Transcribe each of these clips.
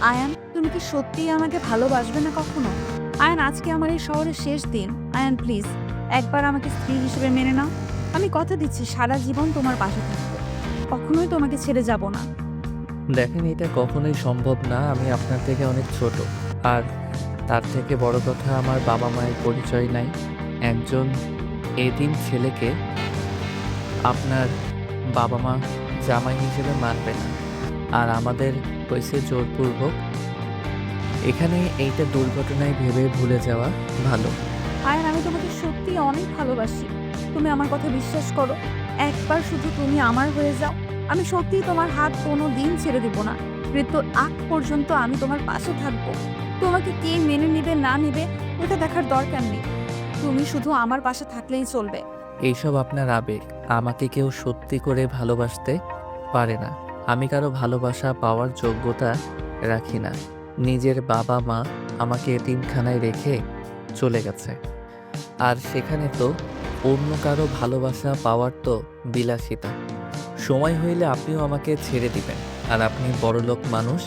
আয়ান, তুমি কি সত্যিই আমাকে ভালোবাসবে না কখনো? আয়ান, আজকে আমার এই শহরের শেষ দিন। আয়ান প্লিজ, একবার আমাকে স্ত্রী হিসেবে মেনে নাও। আমি কথা দিচ্ছি সারা জীবন তোমার পাশে থাকবো, কখনোই তোমাকে ছেড়ে যাব না। দেখেন, এটা কখনোই সম্ভব না। আমি আপনার থেকে অনেক ছোট। আর তার থেকে বড় কথা, আমার বাবা মায়ের পরিচয় নাই। একজন এতিম ছেলেকে আপনার বাবা মা জামাই হিসেবে মানবে না। আর আমাদের হয়েছে জোরপূর্বক। এখানে এইটা দুর্ঘটনায় ভেবে ভুলে যাওয়া ভালো। আয়ান, আমি তোমাকে সত্যি অনেক ভালোবাসি। তুমি আমার কথা বিশ্বাস করো। একবার শুধু তুমি আমার হয়ে যাও, আমি সত্যিই তোমার হাত কোনো দিন ছেড়ে দিব না। মৃত্যুর আগ পর্যন্ত আমি তোমার পাশে থাকবো। তোমাকে কে মেনে নেবে না নেবে ওটা দেখার দরকার নেই। তুমি শুধু আমার পাশে থাকলেই চলবে। এইসব আপনার আবেগ। আমাকে কেউ সত্যি করে ভালোবাসতে পারে না। আমি কারো ভালোবাসা পাওয়ার যোগ্যতা রাখি না। নিজের বাবা মা আমাকে এতিমখানায় রেখে চলে গেছে। আর সেখানে তো অন্য কারো ভালোবাসা পাওয়ার তো বিলাসিতা। সময় হইলে আপনিও আমাকে ছেড়ে দিবেন। আর আপনি বড়লোক মানুষ,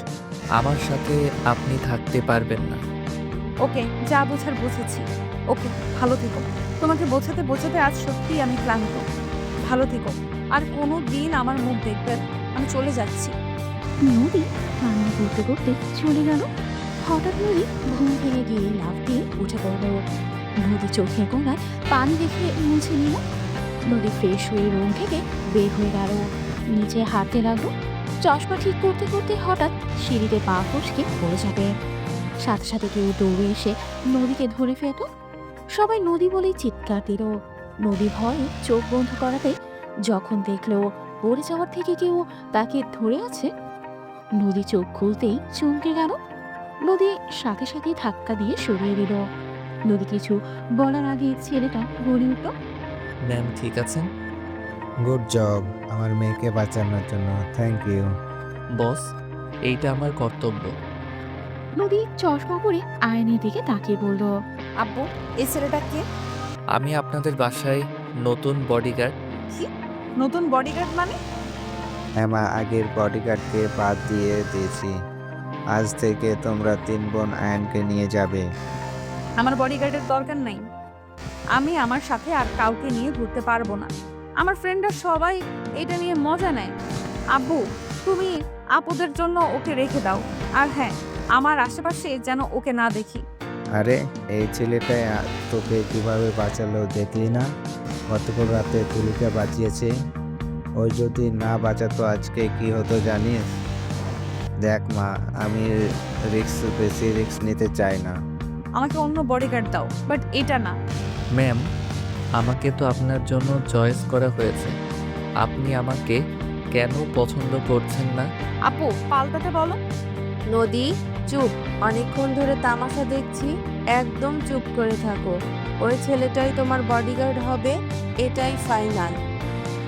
আমার সাথে আপনি থাকতে পারবেন না। ওকে, যা বোঝার বুঝেছি। ওকে, ভালো থেকো। তোমাকে বোঝাতে বোঝাতে আজ সত্যিই আমি ক্লান্ত। ভালো থেকো। আর কোনো দিন আমার মুখ দেখবে না। আমি চলে যাচ্ছি। নদী কান্না করতে করতে চলে গেল। হঠাৎ নদী ঘুম ভেঙে গিয়ে লাফ দিয়ে উঠে পড়ল। নদী চোখের কোণায় পানি রেখে মুছে নিল। নদী ফ্রেশ হয়ে রুম থেকে বের হয়ে গেল। নিচে হাঁটতে লাগলো। চশমা ঠিক করতে করতে হঠাৎ সিঁড়িতে পা ফসকে পড়ে যাবে। সাথে সাথে কেউ দৌড়ে এসে নদীকে ধরে ফেলত। সবাই নদী বলেই চিৎকার দিল। নদী ভয়ে চোখ বন্ধ করাতে যখন দেখলো পড়ে যাওয়ার থেকে কেউ তাকে ধরে আছে, নদী চোখ খুলতেই চমকে গেল। নদী সাথে সাথে ধাক্কা দিয়ে সরিয়ে দিল। নদী কিছু বলার আগে ছেলেটা বলে উঠল, ম্যাম ঠিক আছেন? গুড জব আমার মেয়েকে বাঁচানোর জন্য, থ্যাংক ইউ। বস, এইটা আমার কর্তব্য। নদী চশমা পরে আয়নের দিকে তাকিয়ে বলল, আব্বু, এই ছেলেটা কে? আমি আপনাদের বাসায় নতুন বডিগার্ড। কি? নতুন বডিগার্ড মানে? মা, আগের বডিগার্ডকে বাদ দিয়ে দিয়েছি। আজ থেকে তোমরা 3 বোন আয়নকে নিয়ে যাবে। আমার বডিগার্ডের দরকার নাই। আমি আমার সাথে আর কাউকে নিয়ে ঘুরতে পারবো না। আমার ফ্রেন্ডরা সবাই এটা নিয়ে মজা নেয়। আব্বু, তুমি আপুদের জন্য ওকে রেখে দাও। আর হ্যাঁ, আমার আশেপাশে যেন ওকে না দেখি। আরে এই ছেলেটা তোকে কিভাবে বাঁচালো দেখলি না? গতকাল রাতে তুলিকে বাঁচিয়েছে। ওই যদি না বাঁচাতো আজকে কি হতো জানিস? দেখ মা, আমি বেশি রিস্ক নিতে চাই না। আমাকে অন্য বডিগার্ড দাও, বাট এটা না। ম্যাম, আমাকে তো আপনার জন্য চয়েস করা হয়েছে। আপনি আমাকে কেন পছন্দ করছেন না? আপু, পাল্টাতে বলো। নদী, চুপ। অনেকক্ষণ ধরে তামাশা দেখছি, একদম চুপ করে থাকো। ওই ছেলেটাই তোমার বডিগার্ড হবে, এটাই ফাইনাল।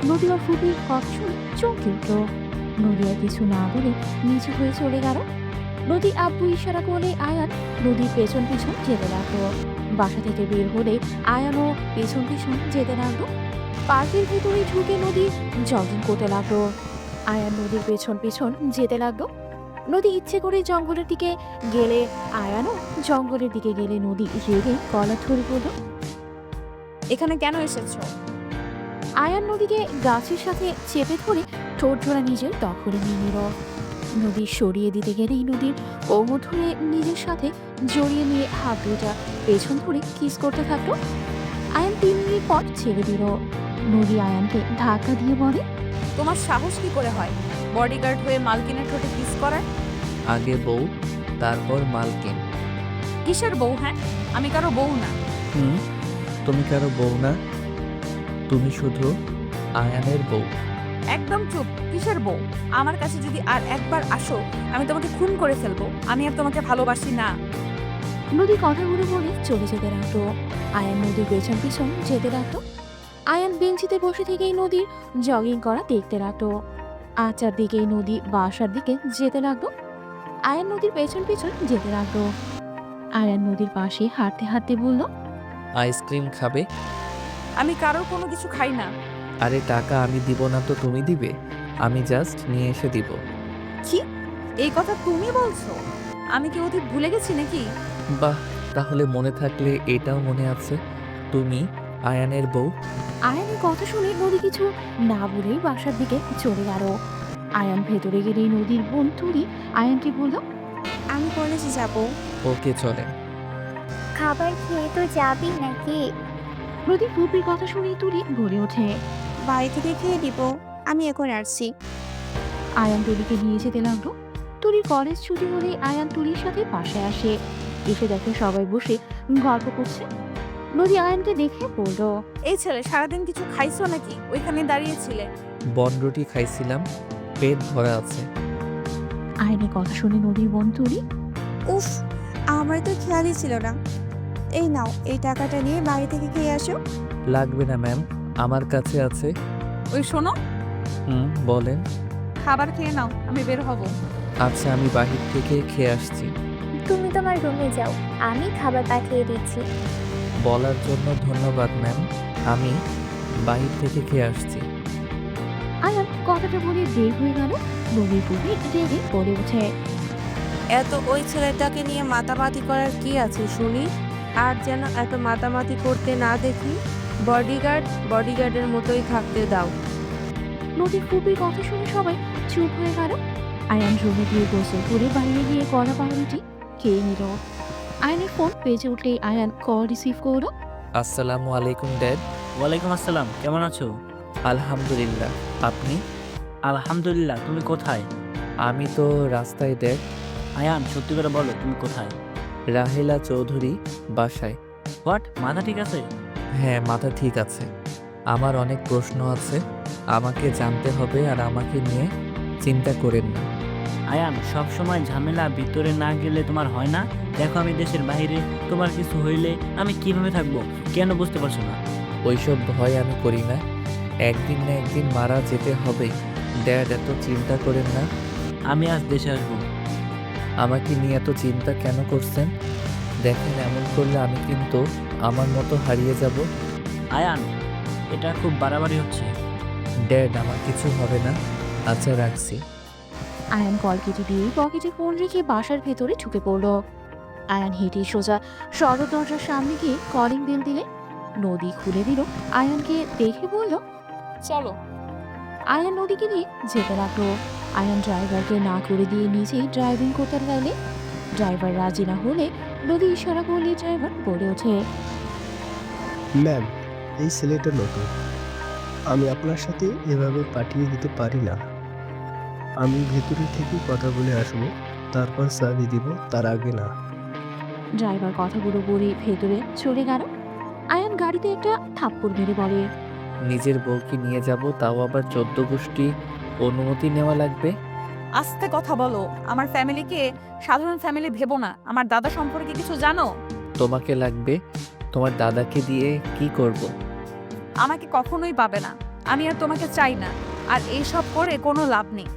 নদী আর ফুপির কথা শুনে চমকে উঠল। নদী আর কিছু না বলে নিচু হয়ে চলে গেল। নদী আব্বু ইশারা করলে আয়ান নদীর পেছন পিছন যেতে লাগলো। বাসা থেকে বের হলে আয়ানও পেছন পিছন যেতে লাগলো। পার্কের ভিতরে ঢুকে নদী জগিং করতে লাগলো। আয়ান নদীর পেছন পিছন যেতে লাগলো। নদী ইচ্ছে করে জঙ্গলের দিকে গেলে আয়ানও জঙ্গলের দিকে গেলে নদী রেগে গলা ধরে পড়ল। এখানে কেন এসেছো? আয়ান নদীকে গাছের সাথে চেপে ধরে ঠোঁট জোড়া নিজের দখলে নিয়ে নিল। নদী সরিয়ে দিতে গেলেই নদীর কোমর ধরে নিজের সাথে জড়িয়ে নিয়ে হাত দুটা পেছন ধরে কিস করতে থাকলো। আয়ান 3 মিনিট পর ছেড়ে দিল। নদী আয়ানকে ধাক্কা দিয়ে বলে, তোমার সাহস কি করে হয় বডিগার্ড হয়ে মালকিনের ঠোঁটে কিস করার? আগে বউ, তারপর মালকিন। কিসের বউ? হ্যাঁ, আমি কারো বউ না। তুমি কারো বউ না, তুমি শুধু আয়ানের বউ। একদম চুপ। কিসের বউ? আমার কাছে যদি আর একবার আসো, আমি তোমাকে খুন করে ফেলবো। আমি আর তোমাকে ভালোবাসি না। নদী কথাগুলো বলে চলে যেতে লাগলো। আয়ান নদীর পেছন পিছন যেতে লাগলো। আয়ান বেঞ্চিতে বসে থেকেই নদীর জগিং করা দেখতে লাগলো। আচার দিকেই নদী বাসার দিকে যেতে লাগলো। আয়ান নদীর পেছন পিছন যেতে লাগলো। আয়ান নদীর পাশে হাঁটতে হাঁটতে বলল, আইসক্রিম খাবে? আমি কারোর কোনো কিছু খাই না। আরে টাকা আমি দিব না তো তুমি দিবে? আমি জাস্ট নিয়ে এসে দিব। কি? এই কথা তুমি বলছো? আমি কি অতীত ভুলে গেছি নাকি? বাহ, তাহলে মনে থাকলে এটাও মনে আছে, তুমি আয়ানের বউ। আয়ানের কথা শুনে নদী কিছু না বলেই বাসার দিকে চলে গেল। আয়ান ভেতরে গেলেই নদীর বোন তুলি আয়ানকে বলল, আমি কলেজে যাব। ওকে চলে। খাবার খেয়ে তো যাবি নাকি? নদীর ফুপির কথা শুনে তুলি বলে ওঠে। বাড়ি থেকে খেয়ে দিব, আমি এখন আসছি। আয়ান তুলিকে নিয়ে যেতে লাগলো। তুলির কলেজ ছুটি হলে আয়ান তুলির সাথে পাশে আসে। এসে দেখে সবাই বসে গল্প করছে। নদী আয়ানকে দেখে বলল, এই ছেলে সারাদিন কিছু খাইছো নাকি? ওইখানে দাঁড়িয়েছিলে। বনরুটি খাইছিলাম, পেট ভরা আছে। আয়ানের কথা শুনে নদীর বোন তুলি, উফ, আমার তো খেয়ালই ছিল না। এই নাও, এই টাকাটা নিয়ে বাড়ি থেকে খেয়ে আসো। লাগবে না ম্যাম, আমার কাছে আছে। ওই শোনো, বলেন। খাবার খেয়ে নাও, আমি বের হব। আচ্ছা, আমি বাহির থেকে খেয়ে আসছি। তুমি তোমার রুমে যাও, আমি খাবার পাঠিয়ে দিচ্ছি। বলার জন্য ধন্যবাদ ম্যাম, আমি বাহির থেকে খেয়ে আসছি। আয়ান কথাটা বলে বের হয়ে গেল। নদীর ফুপি রেগে বলে ওঠে, এত ওই ছেলেটাকে নিয়ে মাতামাতি করার কি আছে শুনি? আর যেন এত মাতামাতি করতে না দেখি। বডিগার্ডের মতোই থাকতে দাও। নদীর ফুপির কথা শুনে সবাই চুপ হয়ে গেল। আয়ান রুমে গিয়ে গোসল করে বাইরে গিয়ে কলা পাউরুটি খেয়ে নিল। আয়ানের ফোন বেজে উঠলেই আয়ান কল রিসিভ করলো। আসসালামু আলাইকুম ড্যাড। ওয়ালাইকুম আসসালাম, কেমন আছো? আলহামদুলিল্লাহ, আপনি? আলহামদুলিল্লাহ। তুমি কোথায়? আমি তো রাস্তায় ড্যাড। আয়ান, সত্যি করে বলো, তুমি কোথায়? রাহেলা চৌধুরী বাসায়। হোয়াট, মাথা ঠিক আছে? হ্যাঁ, মাথা ঠিক আছে। আমার অনেক প্রশ্ন আছে, আমাকে জানতে হবে, আর আমাকে নিয়ে চিন্তা করেন না। আয়ান, সব সময় ঝামেলা ভিতরে না গেলে তোমার হয় না? দেখো, আমি দেশের বাইরে, তোমার কিছু হইলে আমি কিভাবে থাকবো? কেন বুঝতে পারছো না? ওইসব ভয় আমি করি না, একদিন না একদিন মারা যেতে হবে। ড্যাড, এত চিন্তা করেন না। আমি আজ দেশে আসবো। আমাকে নিয়ে এত চিন্তা কেন করছেন? দেখেন, এমন করলে আমি কিন্তু আমার মতো হারিয়ে যাব। আয়ান, এটা খুব বাড়াবাড়ি হচ্ছে। ড্যাড, আমার কিছু হবে না। আচ্ছা, রাখছি। আয়ান কল কেটে দিয়ে পকেটে ফোন রেখে বাসার ভেতরে ঢুকে পড়ল। আয়ান হেঁটে সোজা সদর দরজার সামনে গিয়ে কলিং বেল দিলে। নদী খুলে দিল। আয়ানকে দেখে বলল, চলো। আয়ান নদীকে নিয়ে যেতে লাগলো। আয়ান ড্রাইভারকে না করে দিয়ে নিজেই ড্রাইভিং করতে লাগলে। ড্রাইভার রাজি না হলে নদী ইশারা করলে ড্রাইভার বলে ওঠে, ম্যাম, এই ছেলেটা নতুন, আমি আপনার সাথে এভাবে পাঠিয়ে দিতে পারি না। আমি ভেতরে থেকে কথা বলে আসবো, তারপর চাবি দিব, তার আগে না। ড্রাইভার কথাগুলো বলে ভেতরে চলে গেল। আয়ান গাড়িতে একটা থাপ্পড় মেরে বলে, নিজের বউকে নিয়ে যাব, তাও আবার 14 গোষ্ঠী অনুমতি নেওয়া লাগবে। আস্তে কথা বলো। আমার ফ্যামিলিকে সাধারণ ফ্যামিলি ভেবো না। আমার দাদা সম্পর্কে কিছু জানো? তোমাকে লাগবে, তোমার দাদাকে দিয়ে কি করব? আমাকে কখনোই পাবে না। আমি আর তোমাকে চাই না। আর এইসব করে কোনো লাভ নেই।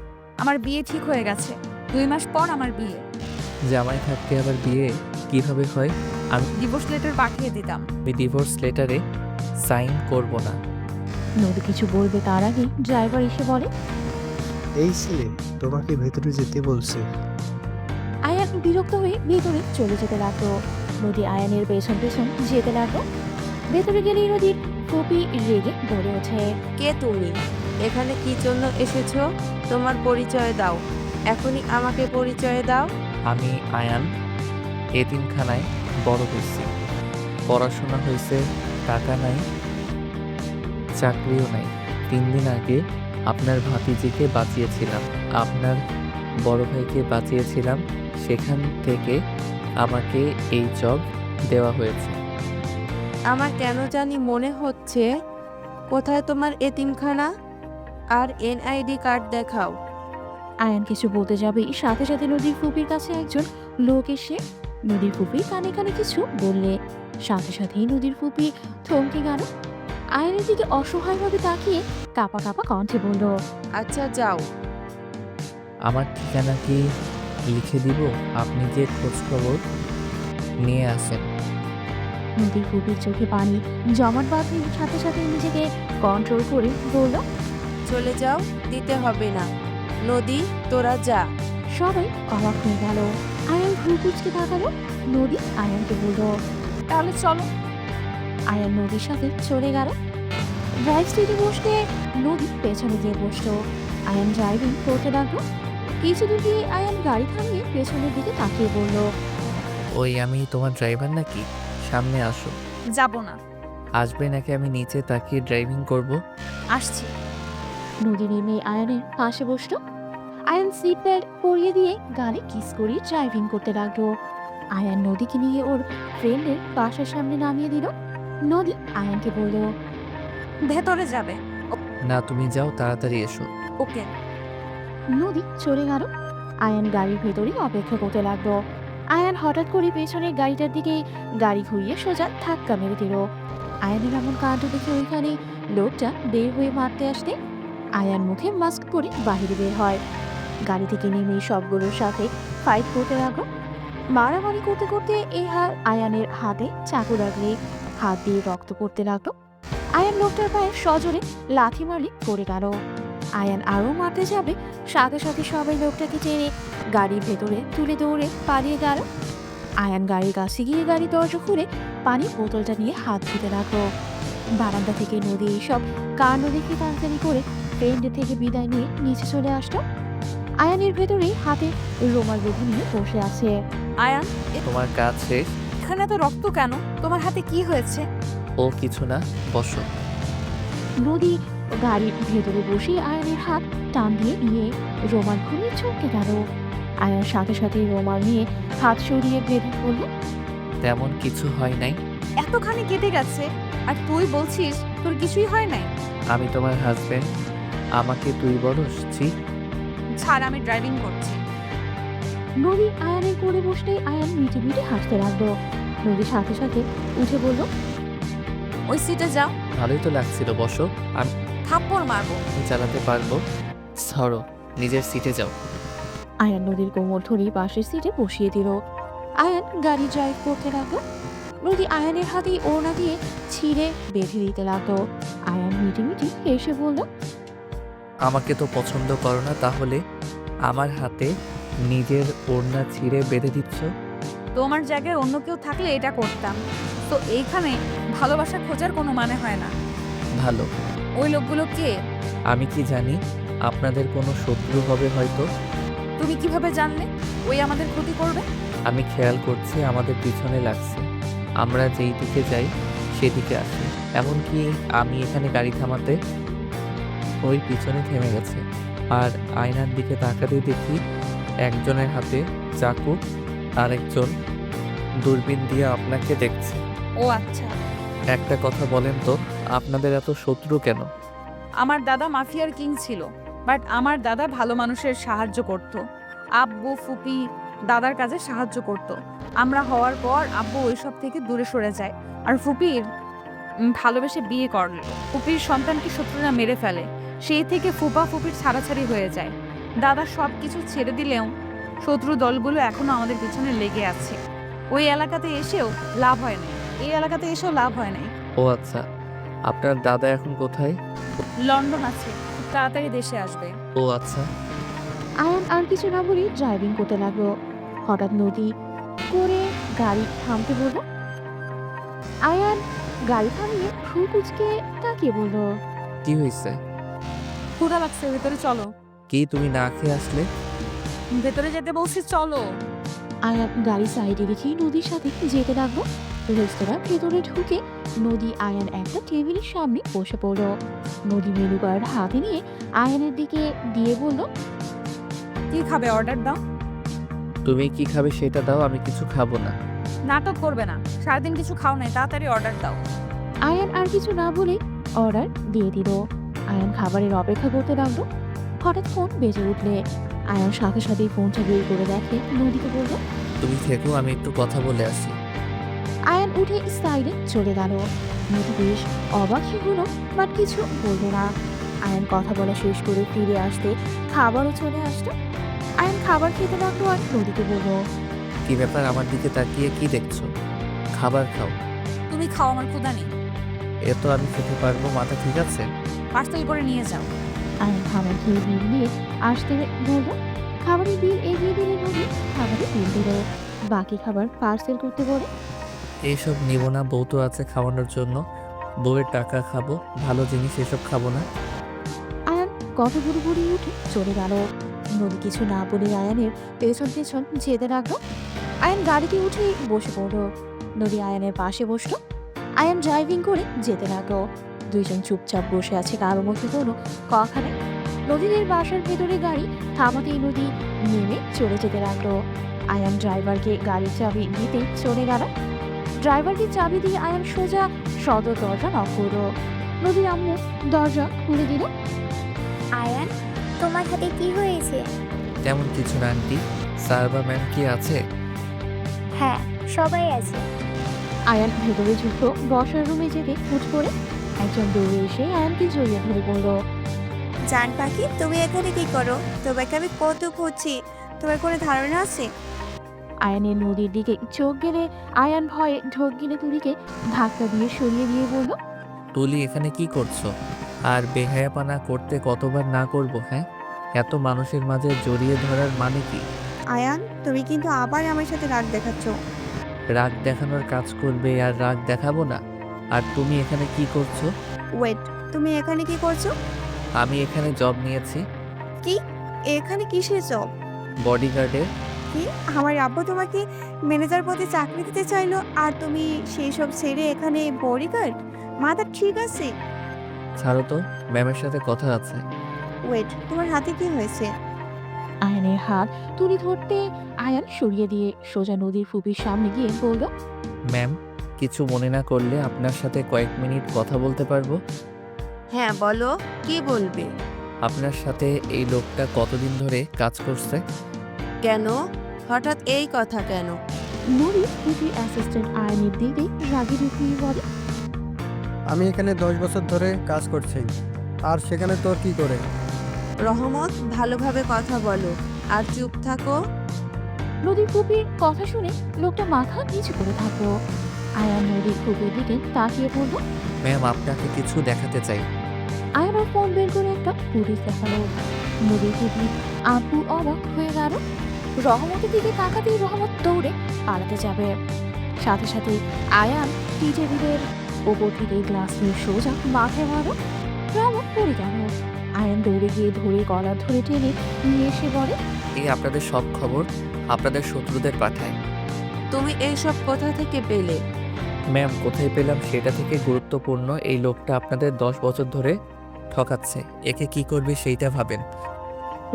আমার বিয়ে ঠিক হয়ে গেছে। 2 মাস পর আমার বিয়ে। জামাই থাকতে আবার বিয়ে কিভাবে হয়? ডিভোর্স লেটার পাঠিয়ে দিতাম। আমি ডিভোর্স লেটারে সাইন করব না। নদী কিছু বলবে তার আগে ড্রাইভার এসে বলে, এই ছেলে তোমাকে ভেতরে যেতে বলছে। আয়ান বিরক্ত হয়ে ভেতরে চলে যেতে লাগলো। নদী আয়ানের পেছন পেছন যেতে লাগলো। ভেতরে গেলেই নদীর ফুপি রেগে বলে ওঠে, কে তুমি? এখানে কি জন্য এসেছো? তোমার পরিচয় দাও, এখনই আমাকে পরিচয় দাও। আমি আয়ান, এতিমখানায় বড় হয়েছি। পড়াশোনা হয়েছে, টাকা নাই, চাকরিও নাই। 3 দিন আগে আপনার ভাতিজিকে বাঁচিয়েছিলাম, আপনার বড় ভাইকে বাঁচিয়েছিলাম, সেখান থেকে আমাকে এই জব দেওয়া হয়েছে। আমার কেন জানি মনে হচ্ছে, কোথায় তোমার এতিমখানা? আর এনআইডি কার্ড দেখাও। আয়ান কিছু বলতে যাবে সাথে সাথে নদীর ফুপির কাছে একজন লোক এসে নদীর ফুপি কানে কানে কিছু বললে সাথে সাথেই নদীর ফুপি থমকে গেল। আয়ানের দিকে অসহায়ভাবে তাকিয়ে কাপা কাপা কণ্ঠে বলল, আচ্ছা যাও। আমার ঠিকানা কি লিখে দিব? আপনি যে খোঁজ খবর নিয়ে আসেন। নদীর ফুপির চোখে পানি জমাট বাঁধে সাথে সাথে নিজেকে কন্ট্রোল করে বলল, চলে যাও, দিতে হবে না। নদী, তোরা যা। সবাই অবাক হয়ে গেল। আয়ান ভ্রু কুচকে তাকালো। নদী আয়ানকে বলল, তাহলে চলো। আয়ান নদীর সাথে চলে গেল। ড্রাইভ সিটে বসতে নদী পেছনে গিয়ে বসলো। আয়ান ড্রাইভিং করতে লাগলো। কিছু দূর গিয়ে আয়ান গাড়ি থামিয়ে পেছনের দিকে তাকিয়ে বলল, ওই আমি তোমার ড্রাইভার নাকি? সামনে আসো। যাব না। আসবে নাকি আমি নিচে তাকিয়ে ড্রাইভিং করব? আসছি। নদী নেমে আয়ানের পাশে বসলো। আয়ান সিট বেল্ট পরিয়ে দিয়ে গাড়ি কিস করে ড্রাইভিং করতে লাগলো। আয়ান নদীকে নিয়ে ওর ফ্রেন্ডের বাসার সামনে নামিয়ে দিল। নদী আয়ানকে বলল, ভেতরে যাবে? না তুমি যাও, তাড়াতাড়ি এসো। ওকে। নদী চলে গেল। আয়ান গাড়ির ভেতরে অপেক্ষা করতে লাগলো। আয়ান হঠাৎ করে পেছনের গাড়িটার দিকে গাড়ি ঘুরিয়ে সোজা ধাক্কা মেরে দিল। আয়ানের এমন কাণ্ড দেখে ওইখানে লোকটা বের হয়ে মারতে আসতে আয়ান মুখে মাস্ক পরে বাহিরে বের হয়। গাড়ি থেকে নেমে সবগুলোর সাথে ফাইট করতে লাগলো। মারামারি করতে করতে আয়ানের হাতে চাকু লাগলে হাত দিয়ে রক্ত পড়তে লাগলো। আয়ান লোকটার পায়ে সজোরে লাথি মারলে পড়ে গেল। আয়ান আরও মারতে যাবে, সাথে সাথে সবাই লোকটাকে টেনে গাড়ির ভেতরে তুলে দৌড়ে পালিয়ে গেল। আয়ান গাড়ির কাছে গিয়ে গাড়ির দরজা খুলে পানির বোতলটা নিয়ে হাত ধুতে লাগলো। বারান্দা থেকে নদী এইসব কাণ্ড দেখে টানটানি করে ফ্রেন্ডের থেকে বিদায় নিয়ে নিচে চলে আসলো। আয়ানের ভেতরেই হাতে রুমাল বেঁধে নিয়ে বসে আছে। আয়ান, তোমার কাজ শেষ? এখানে এত রক্ত কেন? তোমার হাতে কি হয়েছে? ও কিছু না, বসো। নদী গাড়ির ভেতরে বসে আয়ানের হাত টান দিয়ে নিয়ে রুমাল খুলে চমকে গেল। আয়ান সাথে সাথে রুমাল নিয়ে হাত সরিয়ে বেঁধে বলল, তেমন কিছু হয় নাই। এতখানি কেটে গেছে আর তুই বলছিস তোর কিছুই হয় নাই? আমি তোমার হাজবেন্ড, আমাকে তুই বলস? ছি। ছাড়, আমি ড্রাইভিং করছি। নদী আয়ানের কোলে বসলে আয়ান মিটে মিটে হাসতে লাগলো। নদীর সাথে সাথে উঠে বলল, ওই সিটে যাও। ভালোই তো লাগছিল, বসো। আমি থাপ্পড় মারবো। চালাতে পারবো। সরো, নিজের সিটে যাও। আয়ান নদীর কোমর ধরে পাশের সিটে বসিয়ে দিল। আয়ান গাড়ি ড্রাইভ করতে লাগলো। নদী আয়ানের হাতে ওড়না দিয়ে ছিঁড়ে বেঁধে দিতে লাগলো। আয়ান মিটি মিটি এসে বলল, আমাকে তো পছন্দ করো না, তাহলে আমার হাতে নিজের ওড়না ছিঁড়ে বেঁধে দিচ্ছ? তোমার জায়গায় অন্য কেউ থাকলে এটা করতাম। তো এইখানে ভালোবাসা খোঁজার কোনো মানে হয় না। ভালো। ওই লোকগুলো কে? আমি কি জানি, আপনাদের কোনো শত্রু হবে হয়তো। তুমি কিভাবে জানলে ওই আমাদের ক্ষতি করবে? আমি খেয়াল করছি আমাদের পিছনে লাগছে। আমরা যেই দিকে যাই সেদিকে আসে। এমনকি আমি এখানে গাড়ি থামাতে ওই পিছনে থেমে গেছে। আর আয়নার দিকে তাকাতে দেখি একজনের হাতে চাকু, আরেকজন দূরবীন দিয়ে আপনাকে দেখছে। ও আচ্ছা। একটা কথা বলেন তো, আপনাদের এত শত্রু কেন? আমার দাদা মাফিয়ার কিং ছিল, বাট আমার দাদা ভালো মানুষের সাহায্য করত। আব্বু ফুপি দাদার কাজে সাহায্য করত। আমরা হওয়ার পর আব্বু ওইসব থেকে দূরে সরে যায় আর ফুপির ভালোবেসে বিয়ে করল। ফুপির সন্তানকে শত্রুরা মেরে ফেলে। সেই থেকে ফুপা ফুপির ছাড়াছাড়ি হয়ে যায়। দাদা সব কিছু ছেড়ে দিলেও শত্রু দলগুলো এখনো আমাদের পিছনে লেগে আছে। ওই এলাকাতে এসেও লাভ হয় নাই, এই এলাকাতে এসেও লাভ হয় নাই। ও আচ্ছা, আপনার দাদা এখন কোথায়? লন্ডন আছে, খুব তাড়াতাড়ি দেশে আসবে। ও আচ্ছা। আয়ান আর কিছু না বলে ড্রাইভিং করতে লাগলো। হঠাৎ নদী করে গাড়ি থামতে বলল। আয়ান গাড়ি থামিয়ে ভ্রু কুচকে তাকিয়ে বলল, কি হয়েছে? ক্ষুধা লাগছে, ভেতরে চলো। কি তুমি না খেয়ে আসলে? ভেতরে যেতে বলছি, চলো। আয়ান গাড়ি সাইডে রেখে নদীর সাথে যেতে লাগলো। রেস্তোরাঁ ভেতরে ঢুকে নদী আয়ান একটা টেবিলের সামনে বসে পড়ল। নদী মেনু কার্ড হাতে নিয়ে আয়ানের দিকে দিয়ে বলল, কি খাবে অর্ডার দাও। তুমি কি খাবে সেটা দাও, আমি কিছু খাবো না। নাটক করবে না, সারাদিন কিছু খাও নাই, তাড়াতাড়ি অর্ডার দাও। আয়ান আর কিছু না বলে অর্ডার দিয়ে দিল। আয়ান খাবারের অপেক্ষা করতে লাগলো। হঠাৎ ফোন বেজে উঠলে আয়ান সাথে সাথেই ফোনটা বের করে দেখে নদীকে বলল। তুমি থেকো, আমি একটু কথা বলে আসি। আয়ান উঠে সাইডে চলে গেল। নদী বেশ অবাক হলো, বাট কিছু বলল না। আয়ান কথা বলা শেষ করে ফিরে আসতে খাবারও চলে আসলো। আয়ান খাবার খেতে লাগলো আর নদীকে বলল, কি ব্যাপার, আমার দিকে তাকিয়ে কি দেখছো? খাবার খাও। তুমি খাও, আমার ক্ষুধা নেই। এ তো আমি খেতে পারবো, মাথা ঠিক আছে? পার্সেল করে নিয়ে যাও। আয়ান খাবার খেয়ে বিল নিয়ে আসতে বলল। খাবারের বিল এগিয়ে দিলে নদী খাবারের বিল দিল। বাকি খাবার পার্সেল করতে বলে। এইসব নিব না, বউ তো আছে খাওয়ানোর জন্য। বউয়ের টাকা খাবো, ভালো জিনিস এসব খাবো না। আয়ান কথা পুরোপুরি উঠে চলে গেল। নদী কিছু না বলে আয়ানের পেছন পেছন যেতে লাগলো। আয়ান গাড়িতে উঠে বসে পড়ল। নদী আয়ানের পাশে বসলো। আয়ান ড্রাইভিং করে যেতে লাগলো। দুইজন চুপচাপ বসে আছে, কারো মুখে কোনো কথা নেই। নদীদের বাসার ভেতরে গাড়ি থামাতেই নদী নেমে চলে যেতে লাগলো। আয়ান ড্রাইভারকে গাড়ির চাবি দিতে চলে গেল। ড্রাইভারকে চাবি দিয়ে আয়ান সোজা সদর দরজা নক করলো। নদীর আম্মু দরজা খুলে দিল। আয়ান, তোমার হাতে কি হয়েছে? তেমন কিছু না আন্টি। স্যার বা ম্যাম কি আছে? হ্যাঁ, সবাই আছে। আয়ান ভেতরে ঝুঁকলো। বসার রুমে যেতে হুট করে একজন দৌড়ে এসে আয়ানকে জড়িয়ে ধরে পড়ল। জান পাখি, তুমি এখানে কি করো? তোমাকে আমি কত খুঁজছি, তোমার কোনো ধারণা আছে? আয়ানের নদীর দিকে চোখ গেলে আয়ান ভয়ে ঢোক গিলে তুলিকে ধাক্কা দিয়ে সরিয়ে দিয়ে বলল, তুলি এখানে কি করছো? আর বেহায়াপানা করতে কতবার না করব, হ্যাঁ? এত মানুষের মাঝে জড়িয়ে ধরার মানে কি? আয়ান, তুমি কিন্তু আবার আমার সাথে রাগ দেখাচ্ছ। রাগ দেখানোর কাজ করবে আর রাগ দেখাবো না? আর তুমি এখানে কি করছো? ওয়েট, তুমি এখানে কি করছো? আমি এখানে জব নিয়েছি কি? এখানে কিসের জব? বডিগার্ডের। কি, আমার আব্বু তোমাকে ম্যানেজার পদে চাকরি দিতে চাইলো আর তুমি সেই সব ছেড়ে এখানে বডিগার্ড? মাথা ঠিক আছে? ছাড়ো তো, ম্যামের সাথে কথা আছে। ওয়েট, তোমার হাতে কি হয়েছে? আয়ানের হাত তুলি ধরতে আয়ান সরিয়ে দিয়ে সোজা নদীর ফুপির সামনে গিয়ে বলল, ম্যাম, কিছু মনে না করলে আপনার সাথে কয়েক মিনিট কথা বলতে পারবো? হ্যাঁ বলো, কি বলবে? আপনার সাথে এই লোকটা কতদিন ধরে কাজ করছে? কেন? হঠাৎ এই কথা কেন? নদী ফুপির অ্যাসিস্ট্যান্ট আয়ানের দিকে রাগি ঢুকিয়ে বলে, আমি এখানে 10 বছর ধরে কাজ করছি, আর সেখানে তোর কি করে? রহমত, ভালোভাবে কথা বলো আর চুপ থাকো। নদীর ফুপির কথা শুনে লোকটা মাথা নিচু করে থাকলো। আয়ান নদীর ফুপির দিকে তাকিয়ে পড়ল। ম্যাম, আপনাকে কিছু দেখাতে চাই। আয়ান আর ফোন বের করে একটা পুলিশ দেখালো। নদীর ফুপি আব্বু অবাক হয়ে গেল। রহমতের দিকে তাকাতেই রহমত দৌড়ে পালাতে যাবে। সাথে সাথে আয়ান টি টেবিলের ওপর থেকে গ্লাস নিয়ে সোজা মাথায় মারো। রহমত পড়ে গেল। আয়ান দৌড়ে গিয়ে ধরে গলা ধরে টেনে নিয়ে এসে বলে, এই আপনাদের সব খবর আপনাদের শত্রুদের পাঠায়। তুমি এইসব কোথা থেকে পেলে? ম্যাম, কোথায় পেলাম সেটা থেকে গুরুত্বপূর্ণ, এই লোকটা আপনাদের 10 বছর ধরে ঠকাচ্ছে। একে কি করবে সেইটা ভাবেন।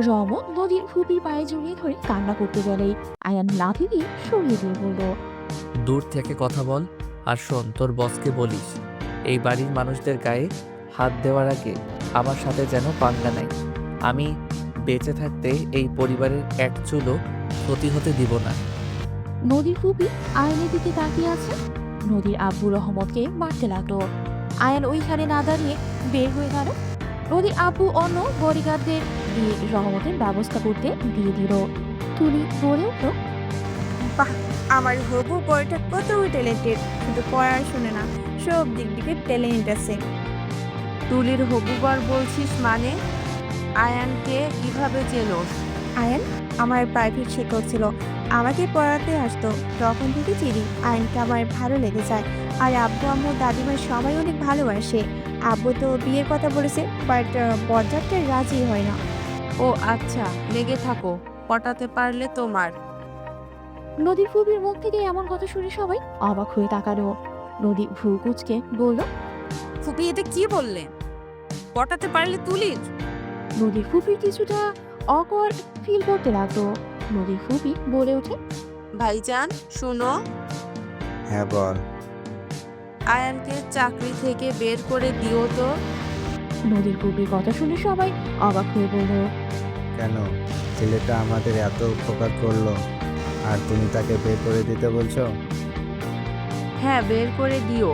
রহমত নদীর ফুপির পায়ে জড়িয়ে ধরে কান্না করতে গেলেই আয়ান লাথি দিয়ে সরিয়ে দিয়ে বলল, দূর থেকে কথা বল। আর শোন, তোর বসকে বলিস এই বাড়ির মানুষদের গায়ে হাত দেওয়ার আগে আমার সাথে যেন পাঙ্গা নাই। আমি বেঁচে থাকতে এই পরিবারের এক চুলও ক্ষতি হতে দিব না। নদীর ফুপি আয়নের দিকে তাকিয়ে আছে। নদীর আব্বু রহমতকে মারতে লাগলো। আয়ান ওইখানে না দাঁড়িয়ে বের হয়ে গেল। নদীর আব্বু অন্য বডিগার্ডদের দিয়ে রহমতের ব্যবস্থা করতে দিয়ে দিল। তুলি বলে উঠল, বাহ, আমার হবু বউটা কত ট্যালেন্টেড, শুধু পড়াশোনা না, সব দিক থেকে ট্যালেন্ট আছে। তুলির হবুবার বলছিস মানে? আয়ানকে কিভাবে চেনোস? আয়ান আমার প্রাইভেট শিক্ষক ছিল, আমাকে পড়াতে আসতো, তখন থেকে চিনি। আয়ানকে আমার ভালো লেগে যায়। আর আব্বু আম্মু দাদিমার সবাই অনেক ভালোবাসে। আব্বু তো বিয়ের কথা বলেছে, বাট বরযাত্রী রাজি হয় না। ও আচ্ছা, লেগে থাকো, পটাতে পারলে তোমার। নদীর ফুপির মুখ থেকে এমন কথা শুনে সবাই অবাক হয়ে তাকালো। নদী ভ্রু কুচকে বলল, ফুপি এটা কি বললে? পটাতে পারলে তুলির? নদীর ফুপির কিছুটা অকওয়ার্ড ফিল করতে লাগলো। নদীর ফুপি বলে ওঠে, ভাইজান শুনো, হ্যাঁ বল। আয়ানকে চাকরি থেকে বের করে দিও তো। নদীর ফুপির কথা শুনে সবাই অবাক হয়ে বলল, কেন? ছেলেটা আমাদের এত উপকার করলো আর তুমি তাকে বের করে দিতে বলছো? হ্যাঁ, বের করে দিও।